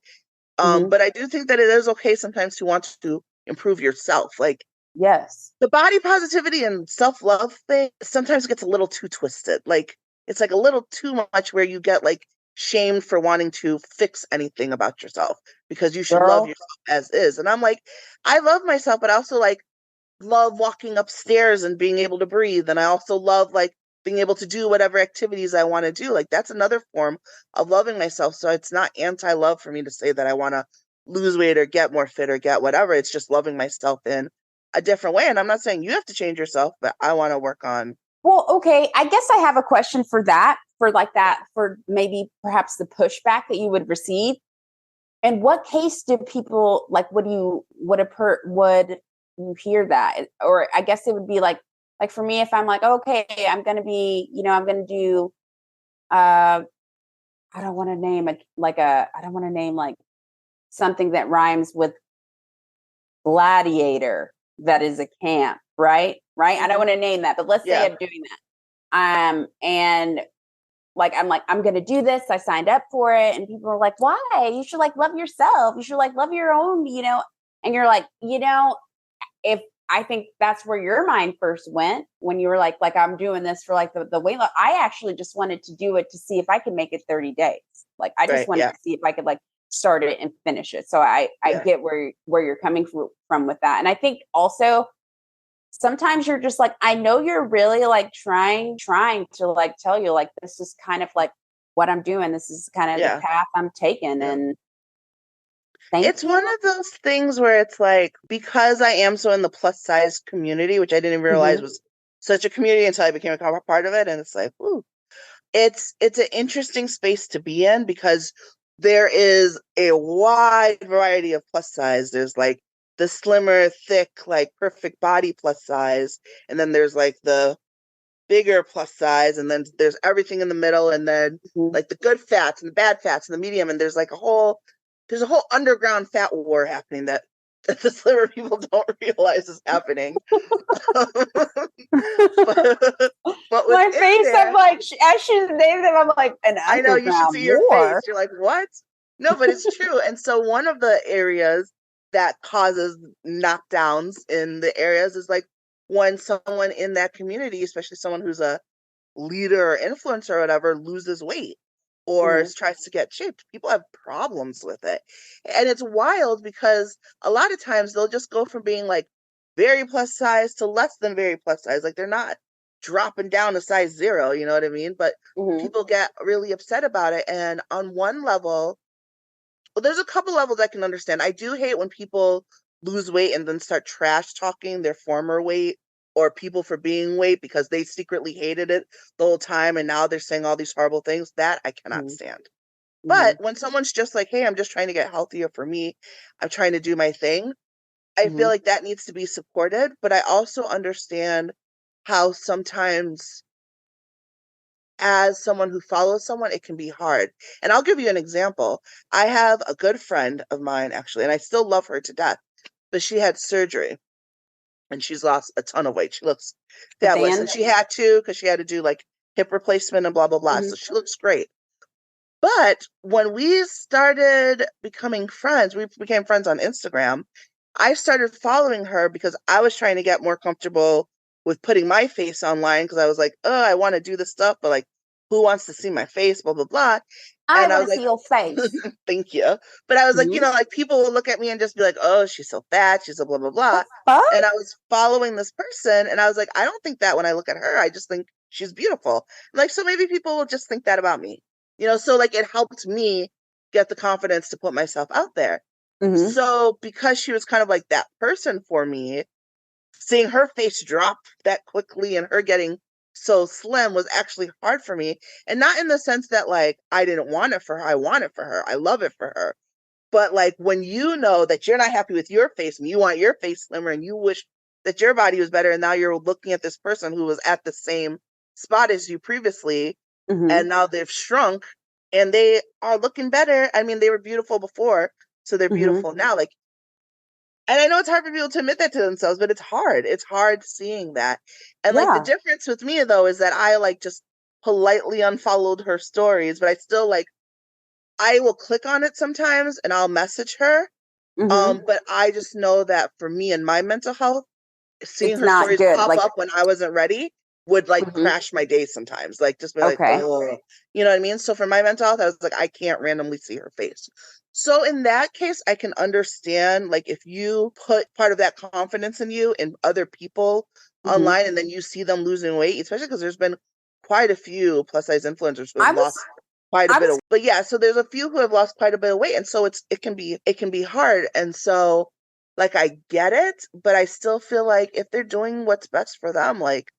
But I do think that it is okay sometimes to want to improve yourself. Like, the body positivity and self-love thing sometimes gets a little too twisted. Like, it's like a little too much where you get like shamed for wanting to fix anything about yourself because you should love yourself as is. And I'm like, I love myself, but I also like love walking upstairs and being able to breathe. And I also love like being able to do whatever activities I want to do. Like that's another form of loving myself. So it's not anti-love for me to say that I want to lose weight or get more fit or get whatever. It's just loving myself in a different way. And I'm not saying you have to change yourself, but I want to work on. Well, okay. I guess I have a question for that, for maybe perhaps the pushback that you would receive. In what case do people like, would you hear that? Or I guess it would be like for me, if I'm like, okay, I'm going to be, I'm going to do, I don't want to name like something that rhymes with gladiator. That is a camp, right? I don't want to name that, but let's say I'm doing that. And like, I'm going to do this. I signed up for it. And people are like, why? You should like love yourself. You should like love your own, and you're like, if I think that's where your mind first went when you were like I'm doing this for like the weight loss. I actually just wanted to do it to see if I could make it 30 days. Like I just wanted to see if I could like start it and finish it. So I get where you're coming from with that. And I think also sometimes you're just like, I know you're really like trying to like tell you like, this is kind of like what I'm doing. This is kind of the path I'm taking. And It's one of those things where it's like, because I am so in the plus size community, which I didn't realize was such a community until I became a part of it. And it's like, ooh, it's an interesting space to be in because there is a wide variety of plus size. There's like the slimmer, thick, like perfect body plus size. And then there's like the bigger plus size, and then there's everything in the middle, and then like the good fats and the bad fats and the medium, and there's a whole underground fat war happening that the slimmer people don't realize is happening. but my face, there, I'm like, as she's named them, I'm like, an underground I know, you should see your war. face. You're like, what? No, but it's true. And so one of the areas that causes knockdowns in the areas is like when someone in that community, especially someone who's a leader or influencer or whatever, loses weight or tries to get shaped, people have problems with it. And it's wild because a lot of times they'll just go from being like very plus size to less than very plus size. Like they're not dropping down to size 0, you know what I mean? But people get really upset about it. And on one level, well, there's a couple levels I can understand. I do hate when people lose weight and then start trash talking their former weight or people for being weight because they secretly hated it the whole time and now they're saying all these horrible things. That I cannot stand. But when someone's just like, hey, I'm just trying to get healthier for me, I'm trying to do my thing, I feel like that needs to be supported. But I also understand how sometimes as someone who follows someone, it can be hard. And I'll give you an example. I have a good friend of mine, actually, and I still love her to death, but she had surgery and she's lost a ton of weight. She looks fabulous. And she had to, because she had to do like hip replacement and blah, blah, blah. So she looks great. But when we started becoming friends, we became friends on Instagram. I started following her because I was trying to get more comfortable with putting my face online because I was like, oh, I want to do this stuff, but like, who wants to see my face, blah, blah, blah. I want to see your face. Thank you. But I was like, like people will look at me and just be like, oh, she's so fat. She's so blah, blah, blah. And I was following this person and I was like, I don't think that when I look at her. I just think she's beautiful. Like, so maybe people will just think that about me. So like it helped me get the confidence to put myself out there. So because she was kind of like that person for me, seeing her face drop that quickly and her getting so slim was actually hard for me. And not in the sense that like I didn't want it for her. I want it for her. I love it for her. But like when you know that you're not happy with your face and you want your face slimmer and you wish that your body was better, and now you're looking at this person who was at the same spot as you previously, and now they've shrunk and they are looking better. I mean, they were beautiful before, so they're beautiful now. Like, and I know it's hard for people to admit that to themselves, but it's hard. It's hard seeing that. And like the difference with me though is that I like just politely unfollowed her stories, but I still like, I will click on it sometimes and I'll message her. But I just know that for me and my mental health, seeing her stories pop up when I wasn't ready would like crash my day sometimes. Like just be like, oh, you know what I mean? So for my mental health, I was like, I can't randomly see her face. So in that case, I can understand like if you put part of that confidence in you in other people online and then you see them losing weight, especially because there's been quite a few plus size influencers who have lost quite a bit of, but yeah, so there's a few who have lost quite a bit of weight. And so it can be hard. And so like, I get it, but I still feel like if they're doing what's best for them, like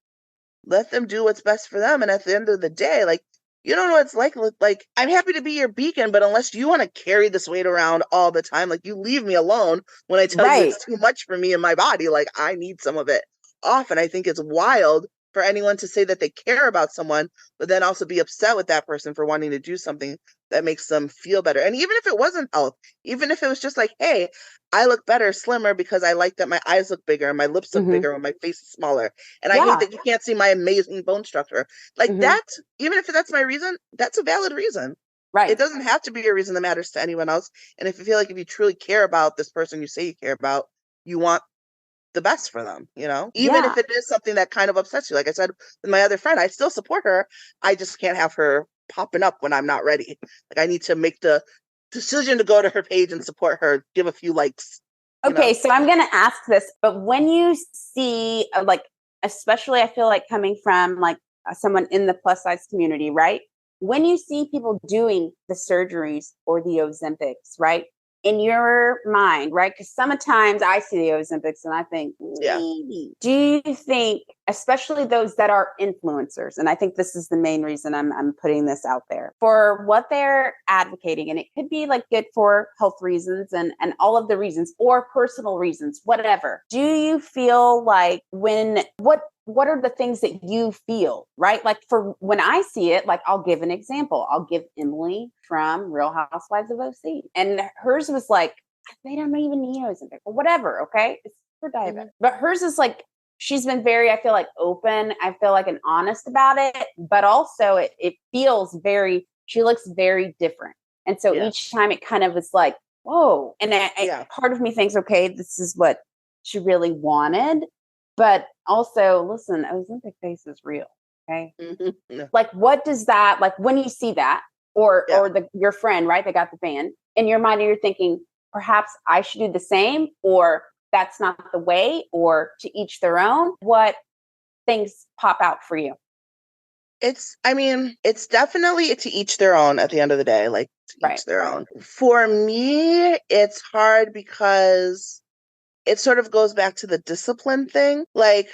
let them do what's best for them. And at the end of the day, like, you don't know what it's like, I'm happy to be your beacon, but unless you want to carry this weight around all the time, like you leave me alone when I tell you it's too much for me and my body, like I need some of it off. And I think it's wild for anyone to say that they care about someone, but then also be upset with that person for wanting to do something that makes them feel better. And even if it wasn't health, even if it was just like, hey, I look better, slimmer, because I like that my eyes look bigger and my lips look bigger and my face is smaller. And I hate that you can't see my amazing bone structure. Like that, even if that's my reason, that's a valid reason. Right. It doesn't have to be a reason that matters to anyone else. And if you feel like if you truly care about this person you say you care about, you want the best for them, even if it is something that kind of upsets you. Like I said, with my other friend, I still support her. I just can't have her popping up when I'm not ready. Like I need to make the decision to go to her page and support her, give a few likes. Okay. So I'm going to ask this, but when you see like, especially I feel like coming from like someone in the plus size community, right? When you see people doing the surgeries or the Ozempics, right? in your mind, right? Because sometimes I see the Ozempics and I think, maybe. Do you think, especially those that are influencers, and I think this is the main reason I'm putting this out there, for what they're advocating, and it could be like good for health reasons and all of the reasons or personal reasons, whatever. Do you feel like what are the things that you feel, right? Like for when I see it, like I'll give an example. I'll give Emily from Real Housewives of OC. And hers was like, they don't even need Ozempic or whatever, okay? It's for diabetic. Mm-hmm. But hers is like, she's been very, I feel like open. I feel like and honest about it. But also it feels very, she looks very different. And so each time it kind of is like, whoa. And part of me thinks, okay, this is what she really wanted. But also, listen, Ozempic face is real. Okay. Mm-hmm. Yeah. Like, what does that, like when you see that, or your friend, right, that got the van, in your mind, you're thinking, perhaps I should do the same, or that's not the way, or to each their own. What things pop out for you? It's definitely to each their own at the end of the day, like to each their own. For me, it's hard because it sort of goes back to the discipline thing. Like,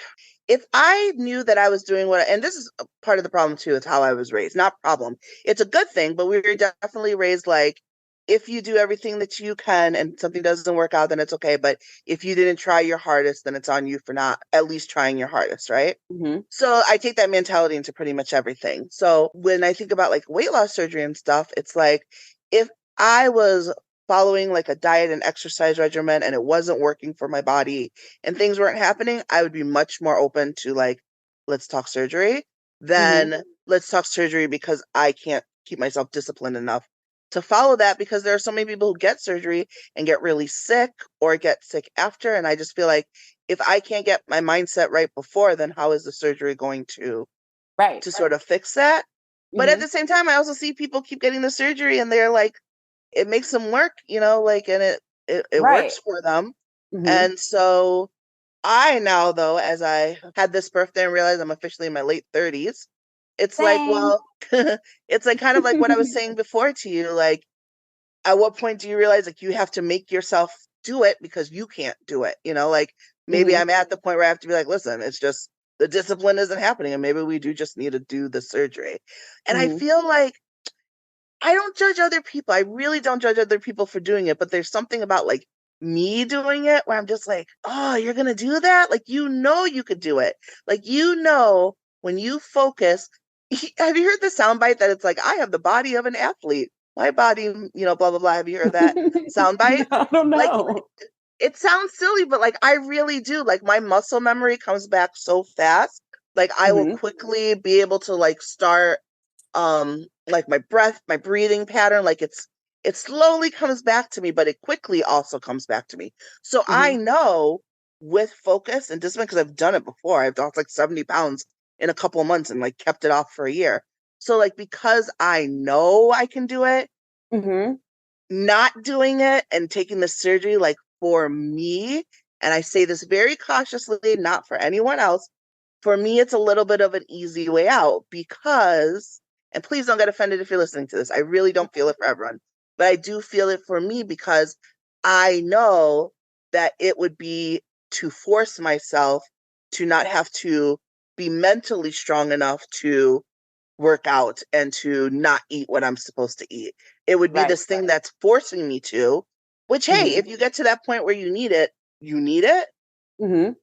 if I knew that I was doing and this is part of the problem too, with how I was raised, not problem. It's a good thing, but we were definitely raised like, if you do everything that you can and something doesn't work out, then it's okay. But if you didn't try your hardest, then it's on you for not at least trying your hardest, right? Mm-hmm. So I take that mentality into pretty much everything. So when I think about like weight loss surgery and stuff, it's like, if I was following like a diet and exercise regimen and it wasn't working for my body and things weren't happening, I would be much more open to like, let's talk surgery than let's talk surgery because I can't keep myself disciplined enough to follow that, because there are so many people who get surgery and get really sick or get sick after. And I just feel like if I can't get my mindset right before, then how is the surgery going to sort of fix that? But at the same time, I also see people keep getting the surgery and they're like, it makes them work, like, and it works for them. Mm-hmm. And so I now, though, as I had this birthday and realized I'm officially in my late 30s, it's like, well, it's like kind of like what I was saying before to you. Like, at what point do you realize like you have to make yourself do it because you can't do it? Like maybe I'm at the point where I have to be like, listen, it's just the discipline isn't happening. And maybe we do just need to do the surgery. And I feel like I don't judge other people. I really don't judge other people for doing it. But there's something about like me doing it where I'm just like, oh, you're going to do that? Like, you could do it. Like, when you focus, have you heard the soundbite that it's like, I have the body of an athlete. My body, blah, blah, blah. Have you heard that soundbite? I don't know. Like, it sounds silly, but like, I really do. Like, my muscle memory comes back so fast. Like, I will quickly be able to like start like my breathing pattern, like it slowly comes back to me, but it quickly also comes back to me. So I know with focus and discipline, because I've done it before, I've lost like 70 pounds in a couple of months and like kept it off for a year. So like, because I know I can do it, not doing it and taking the surgery, like for me, and I say this very cautiously, not for anyone else, for me, it's a little bit of an easy way out because, and please don't get offended if you're listening to this, I really don't feel it for everyone, but I do feel it for me because I know that it would be to force myself to not have to be mentally strong enough to work out and to not eat what I'm supposed to eat. It would be this thing that's forcing me to, which, hey, if you get to that point where you need it, you need it.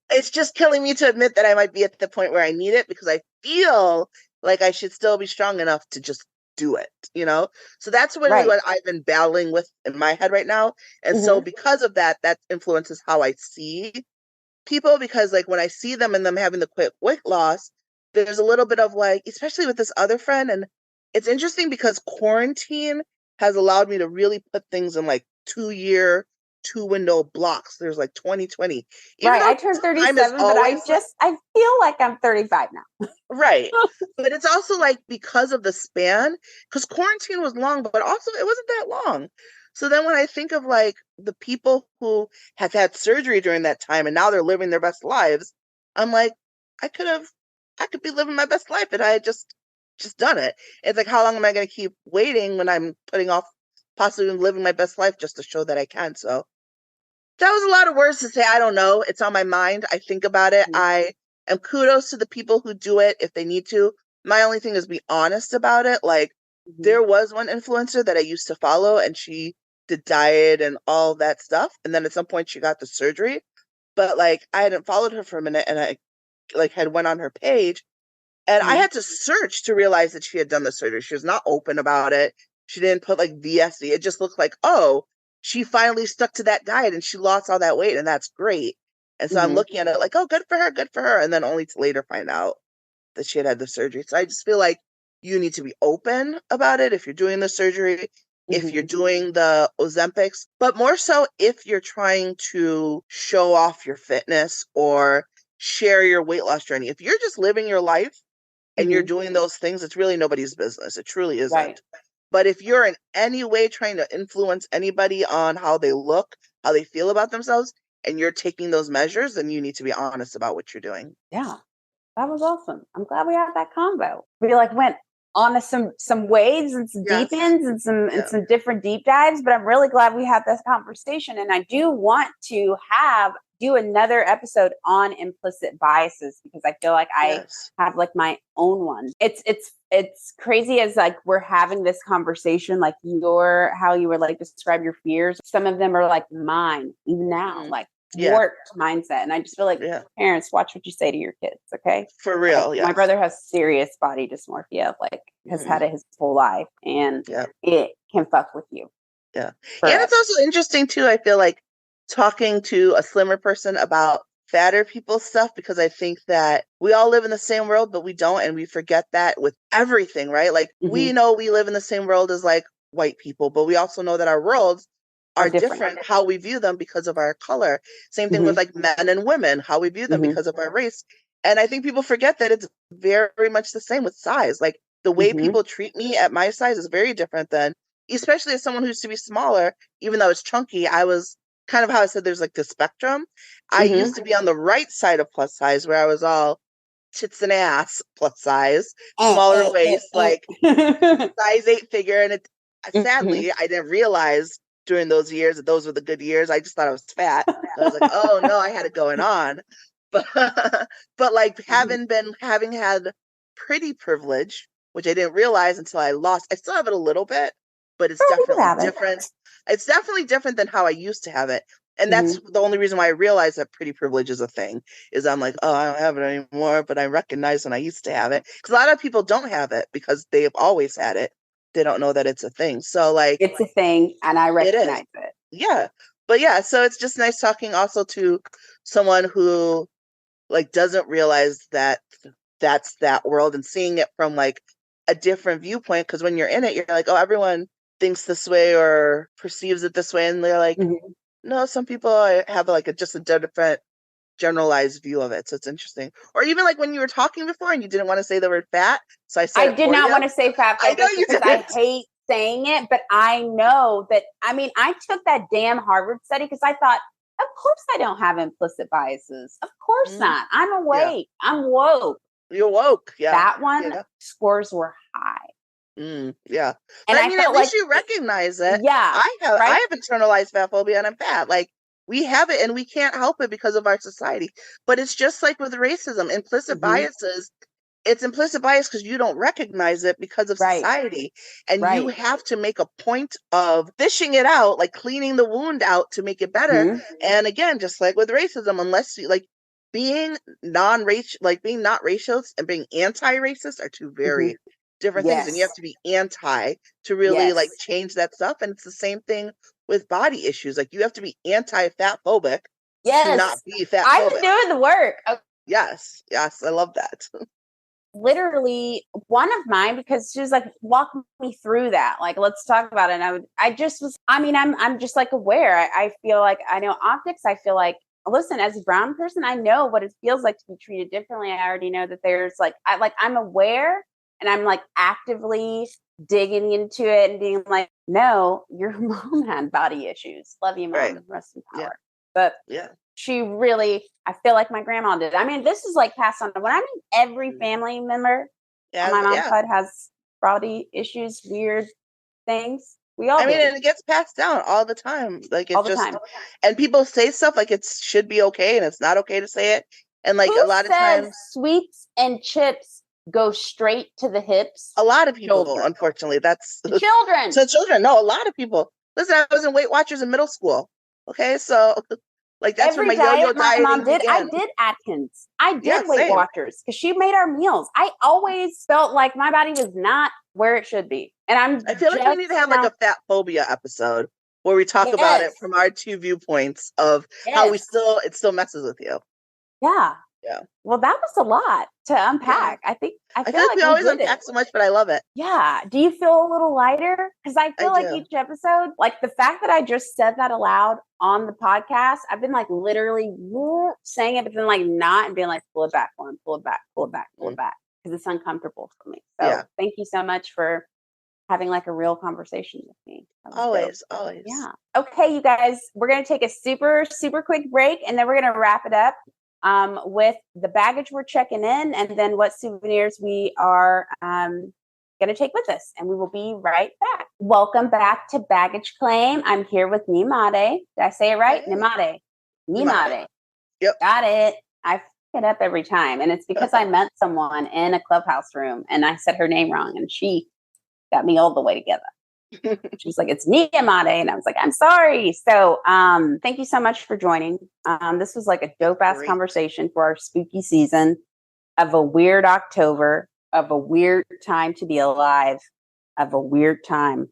It's just killing me to admit that I might be at the point where I need it because I feel like I should still be strong enough to just do it, So that's really what I've been battling with in my head right now. And so because of that, that influences how I see people, because like when I see them and them having the quick weight loss, there's a little bit of like, especially with this other friend. And it's interesting because quarantine has allowed me to really put things in like 2-year, 2-window blocks. There's like 2020. I turned 37, but I feel like I'm 35 now. Right. But it's also like because of the span, because quarantine was long, but also it wasn't that long. So then when I think of like the people who have had surgery during that time and now they're living their best lives, I'm like, I could be living my best life if I had just done it. It's like, how long am I going to keep waiting when I'm putting off possibly living my best life just to show that I can. So that was a lot of words to say. I don't know. It's on my mind. I think about it. I am kudos to the people who do it if they need to. My only thing is be honest about it. Like, there was one influencer that I used to follow, and she did diet and all that stuff. And then at some point she got the surgery. But like, I hadn't followed her for a minute, and I like had went on her page, and I had to search to realize that she had done the surgery. She was not open about it. She didn't put like VSD. It just looked like, oh, she finally stuck to that diet and she lost all that weight, and that's great. And so I'm looking at it like, oh, good for her, good for her. And then only to later find out that she had the surgery. So I just feel like you need to be open about it if you're doing the surgery, if you're doing the Ozempics, but more so if you're trying to show off your fitness or share your weight loss journey. If you're just living your life and you're doing those things, it's really nobody's business. It truly isn't. Right. But if you're in any way trying to influence anybody on how they look, how they feel about themselves, and you're taking those measures, then you need to be honest about what you're doing. Yeah. That was awesome. I'm glad we had that combo. We like went on to some waves and some deep ends and some different deep dives, but I'm really glad we had this conversation. And I do want to do another episode on implicit biases, because I feel like I have like my own one. It's crazy as like we're having this conversation, like how you would like describe your fears. Some of them are like mine even now, like warped mindset. And I just feel like parents, watch what you say to your kids. Okay. For real. Like, my brother has serious body dysmorphia, like has had it his whole life, and it can fuck with you. Yeah. And it's also interesting too. I feel like talking to a slimmer person about fatter people's stuff, because I think that we all live in the same world, but we don't. And we forget that with everything, right? Like we know we live in the same world as like white people, but we also know that our worlds are different how we view them because of our color. Same thing with like men and women, how we view them because of our race. And I think people forget that it's very much the same with size. Like the way people treat me at my size is very different than, especially as someone who used to be smaller, even though I was chunky, I was kind of how I said there's like the spectrum. I used to be on the right side of plus size, where I was all tits and ass plus size, smaller waist, like size 8 figure. And it sadly, I didn't realize during those years that those were the good years. I just thought I was fat. I was like, oh no, I had it going on. But like having had pretty privilege, which I didn't realize until I lost. I still have it a little bit, but it's definitely different. It's definitely different than how I used to have it. And that's the only reason why I realized that pretty privilege is a thing, is I'm like, oh, I don't have it anymore, but I recognize when I used to have it. Because a lot of people don't have it because they've always had it. They don't know that it's a thing. So like, it's a thing, and I recognize it. Yeah. But yeah, so it's just nice talking also to someone who like doesn't realize that that's that world, and seeing it from like a different viewpoint. Because when you're in it, you're like, oh, everyone thinks this way or perceives it this way, and they're like, no, some people have like just a different generalized view of it. So it's interesting. Or even like when you were talking before and you didn't want to say the word fat, so I did not want to say fat. I know you because I hate saying it, but I know that. I mean, I took that damn Harvard study because I thought, of course I don't have implicit biases. Of course not. I'm awake. I'm woke. You're woke. Yeah. That one scores were high. Yeah. And but I mean, at least you recognize it. Yeah. I have internalized fat phobia and I'm fat. Like we have it and we can't help it because of our society. But it's just like with racism, implicit biases. It's implicit bias because you don't recognize it because of society. And you have to make a point of fishing it out, like cleaning the wound out to make it better. And again, just like with racism, unless you like being non-racial, like being not racist and being anti-racist are two very different things. And you have to be anti to really like change that stuff. And it's the same thing with body issues. Like you have to be anti-fat phobic to not be fat phobic. I'm doing the work. Okay. Yes. I love that. Literally one of mine, because she was like, walk me through that. Like, let's talk about it. And I'm just like aware. I feel like I know optics. I feel like, listen, as a brown person, I know what it feels like to be treated differently. I already know that there's I'm aware, and I'm like actively digging into it and being like, no, your mom had body issues. Love you, mom. Rest in power. But she really, I feel like my grandma did. I mean, this is like passed on. When I mean every family member on my mom's side has body issues, weird things. We all I mean, do. and it gets passed down all the time. Like it's All the just, time. and people say stuff like it should be okay, and it's not okay to say it. And like Who a lot of says times, sweets and chips go straight to the hips? a lot of people, Children. unfortunately, that's Children. so children. No, a lot of people. Listen, I was in Weight Watchers in middle school. Okay, so like that's Every where my yo-yo diet my mom dieting did, I began. did Atkins. I did Yeah, Weight same. Watchers because she made our meals. I always felt like my body was not where it should be. And I feel like we need to have like a fat phobia episode where we talk about it from our two viewpoints of how it still messes with you. Yeah. Yeah. Well, that was a lot to unpack. Yeah. I feel like we always unpack so much, but I love it. Yeah. Do you feel a little lighter? Because I feel like each episode, like the fact that I just said that aloud on the podcast, I've been like literally saying it, but then like not and being like, pull it back, Lauren, pull it back, pull it back, pull it back. Because it's uncomfortable for me. So thank you so much for having like a real conversation with me. Always. Yeah. Okay, you guys, we're going to take a super, super quick break and then we're going to wrap it up with the baggage we're checking in and then what souvenirs we are going to take with us. And we will be right back. Welcome back to Baggage Claim. I'm here with Nyemade. Did I say it right? Nyemade. Yep. Got it. I it up every time. And it's because I met someone in a clubhouse room and I said her name wrong and she got me all the way together. She was like, it's Nyemade. And I was like, I'm sorry. So thank you so much for joining. This was like a dope ass conversation for our spooky season of a weird October, of a weird time to be alive, of a weird time.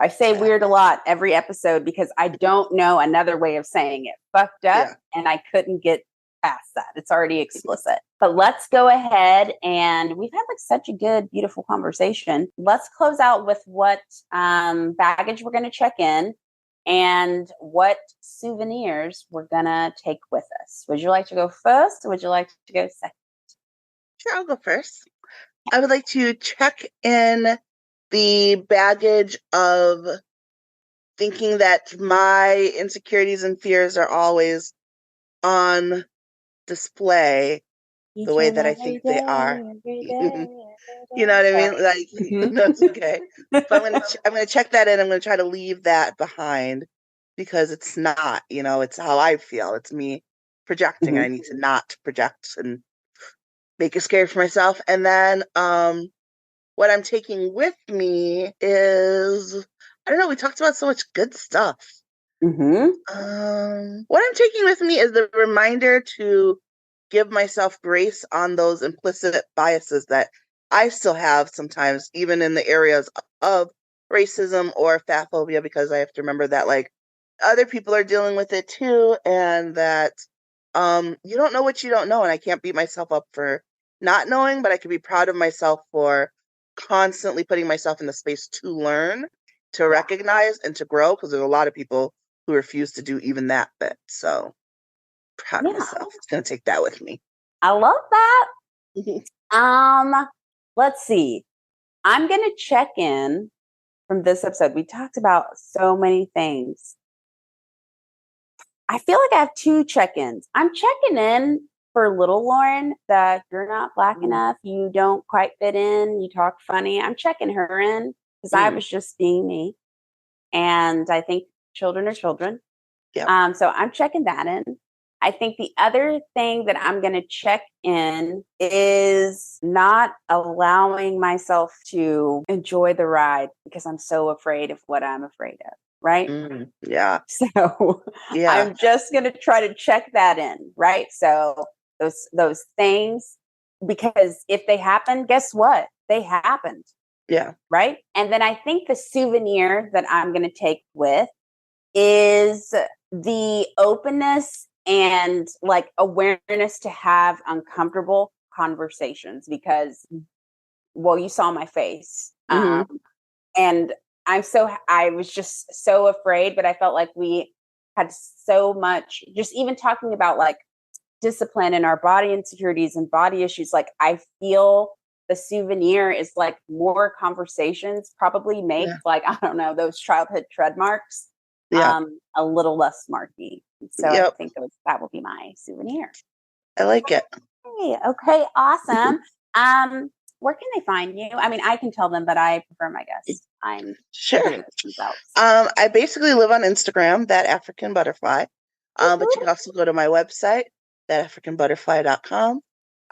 I say weird a lot every episode because I don't know another way of saying it. Fucked up and I couldn't get past that. It's already explicit. But let's go ahead and we've had like such a good, beautiful conversation. Let's close out with what baggage we're going to check in and what souvenirs we're going to take with us. Would you like to go first or would you like to go second? Sure, I'll go first. I would like to check in the baggage of thinking that my insecurities and fears are always on display the way that I think they are. You know what I mean? Like, no, it's okay. But I'm gonna check that in. I'm gonna try to leave that behind because it's not. You know, it's how I feel. It's me projecting. I need to not project and make it scary for myself. And then, what I'm taking with me is I don't know. We talked about so much good stuff. What I'm taking with me is the reminder to give myself grace on those implicit biases that I still have sometimes, even in the areas of racism or fat phobia, because I have to remember that like other people are dealing with it too, and that you don't know what you don't know, and I can't beat myself up for not knowing, but I can be proud of myself for constantly putting myself in the space to learn, to recognize, and to grow, because there's a lot of people who refuse to do even that bit. So proud of myself. It's gonna take that with me. I love that. Let's see. I'm gonna check in from this episode. We talked about so many things. I feel like I have two check-ins. I'm checking in for little Lauren that you're not Black enough, you don't quite fit in, you talk funny. I'm checking her in because I was just being me. And I think children are children. Yeah. So I'm checking that in. I think the other thing that I'm going to check in is not allowing myself to enjoy the ride because I'm so afraid of what I'm afraid of. Right. Yeah. So I'm just going to try to check that in. Right. So those things, because if they happen, guess what? They happened. Yeah. Right. And then I think the souvenir that I'm going to take with is the openness and like awareness to have uncomfortable conversations because, well, you saw my face. And I was just so afraid, but I felt like we had so much, just even talking about like discipline and our body insecurities and body issues. Like I feel the souvenir is like more conversations probably make like, I don't know, those childhood tread marks a little less marky. So I think that will be my souvenir. I like it. Okay, awesome. where can they find you? I mean, I can tell them, but I prefer my guests. I'm sure. I basically live on Instagram, That African Butterfly. But you can also go to my website, thatafricanbutterfly.com.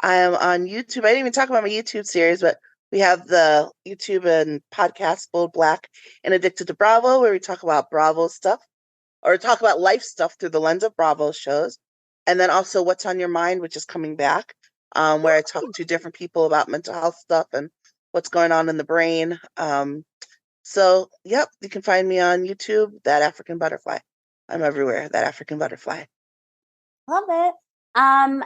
I am on YouTube. I didn't even talk about my YouTube series, but we have the YouTube and podcast, Bold Black and Addicted to Bravo, where we talk about Bravo stuff or talk about life stuff through the lens of Bravo shows. And then also What's on Your Mind, which is coming back, where I talk to different people about mental health stuff and what's going on in the brain. So, yep, you can find me on YouTube, That African Butterfly. I'm everywhere, That African Butterfly. Love it.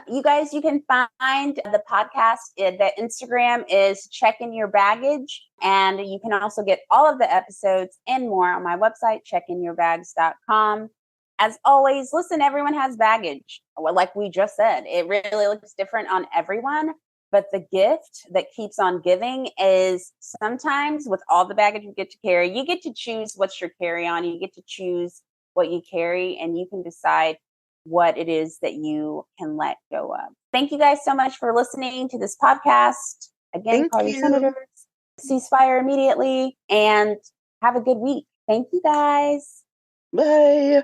You guys, you can find the podcast. The Instagram is Checkin' Your Baggage. And you can also get all of the episodes and more on my website, checkinyourbags.com. As always, listen, everyone has baggage. Like we just said, it really looks different on everyone. But the gift that keeps on giving is sometimes with all the baggage you get to carry, you get to choose what's your carry-on. You get to choose what you carry, and you can decide what it is that you can let go of. Thank you guys so much for listening to this podcast. Again, call your senators, ceasefire immediately, and have a good week. Thank you guys. Bye.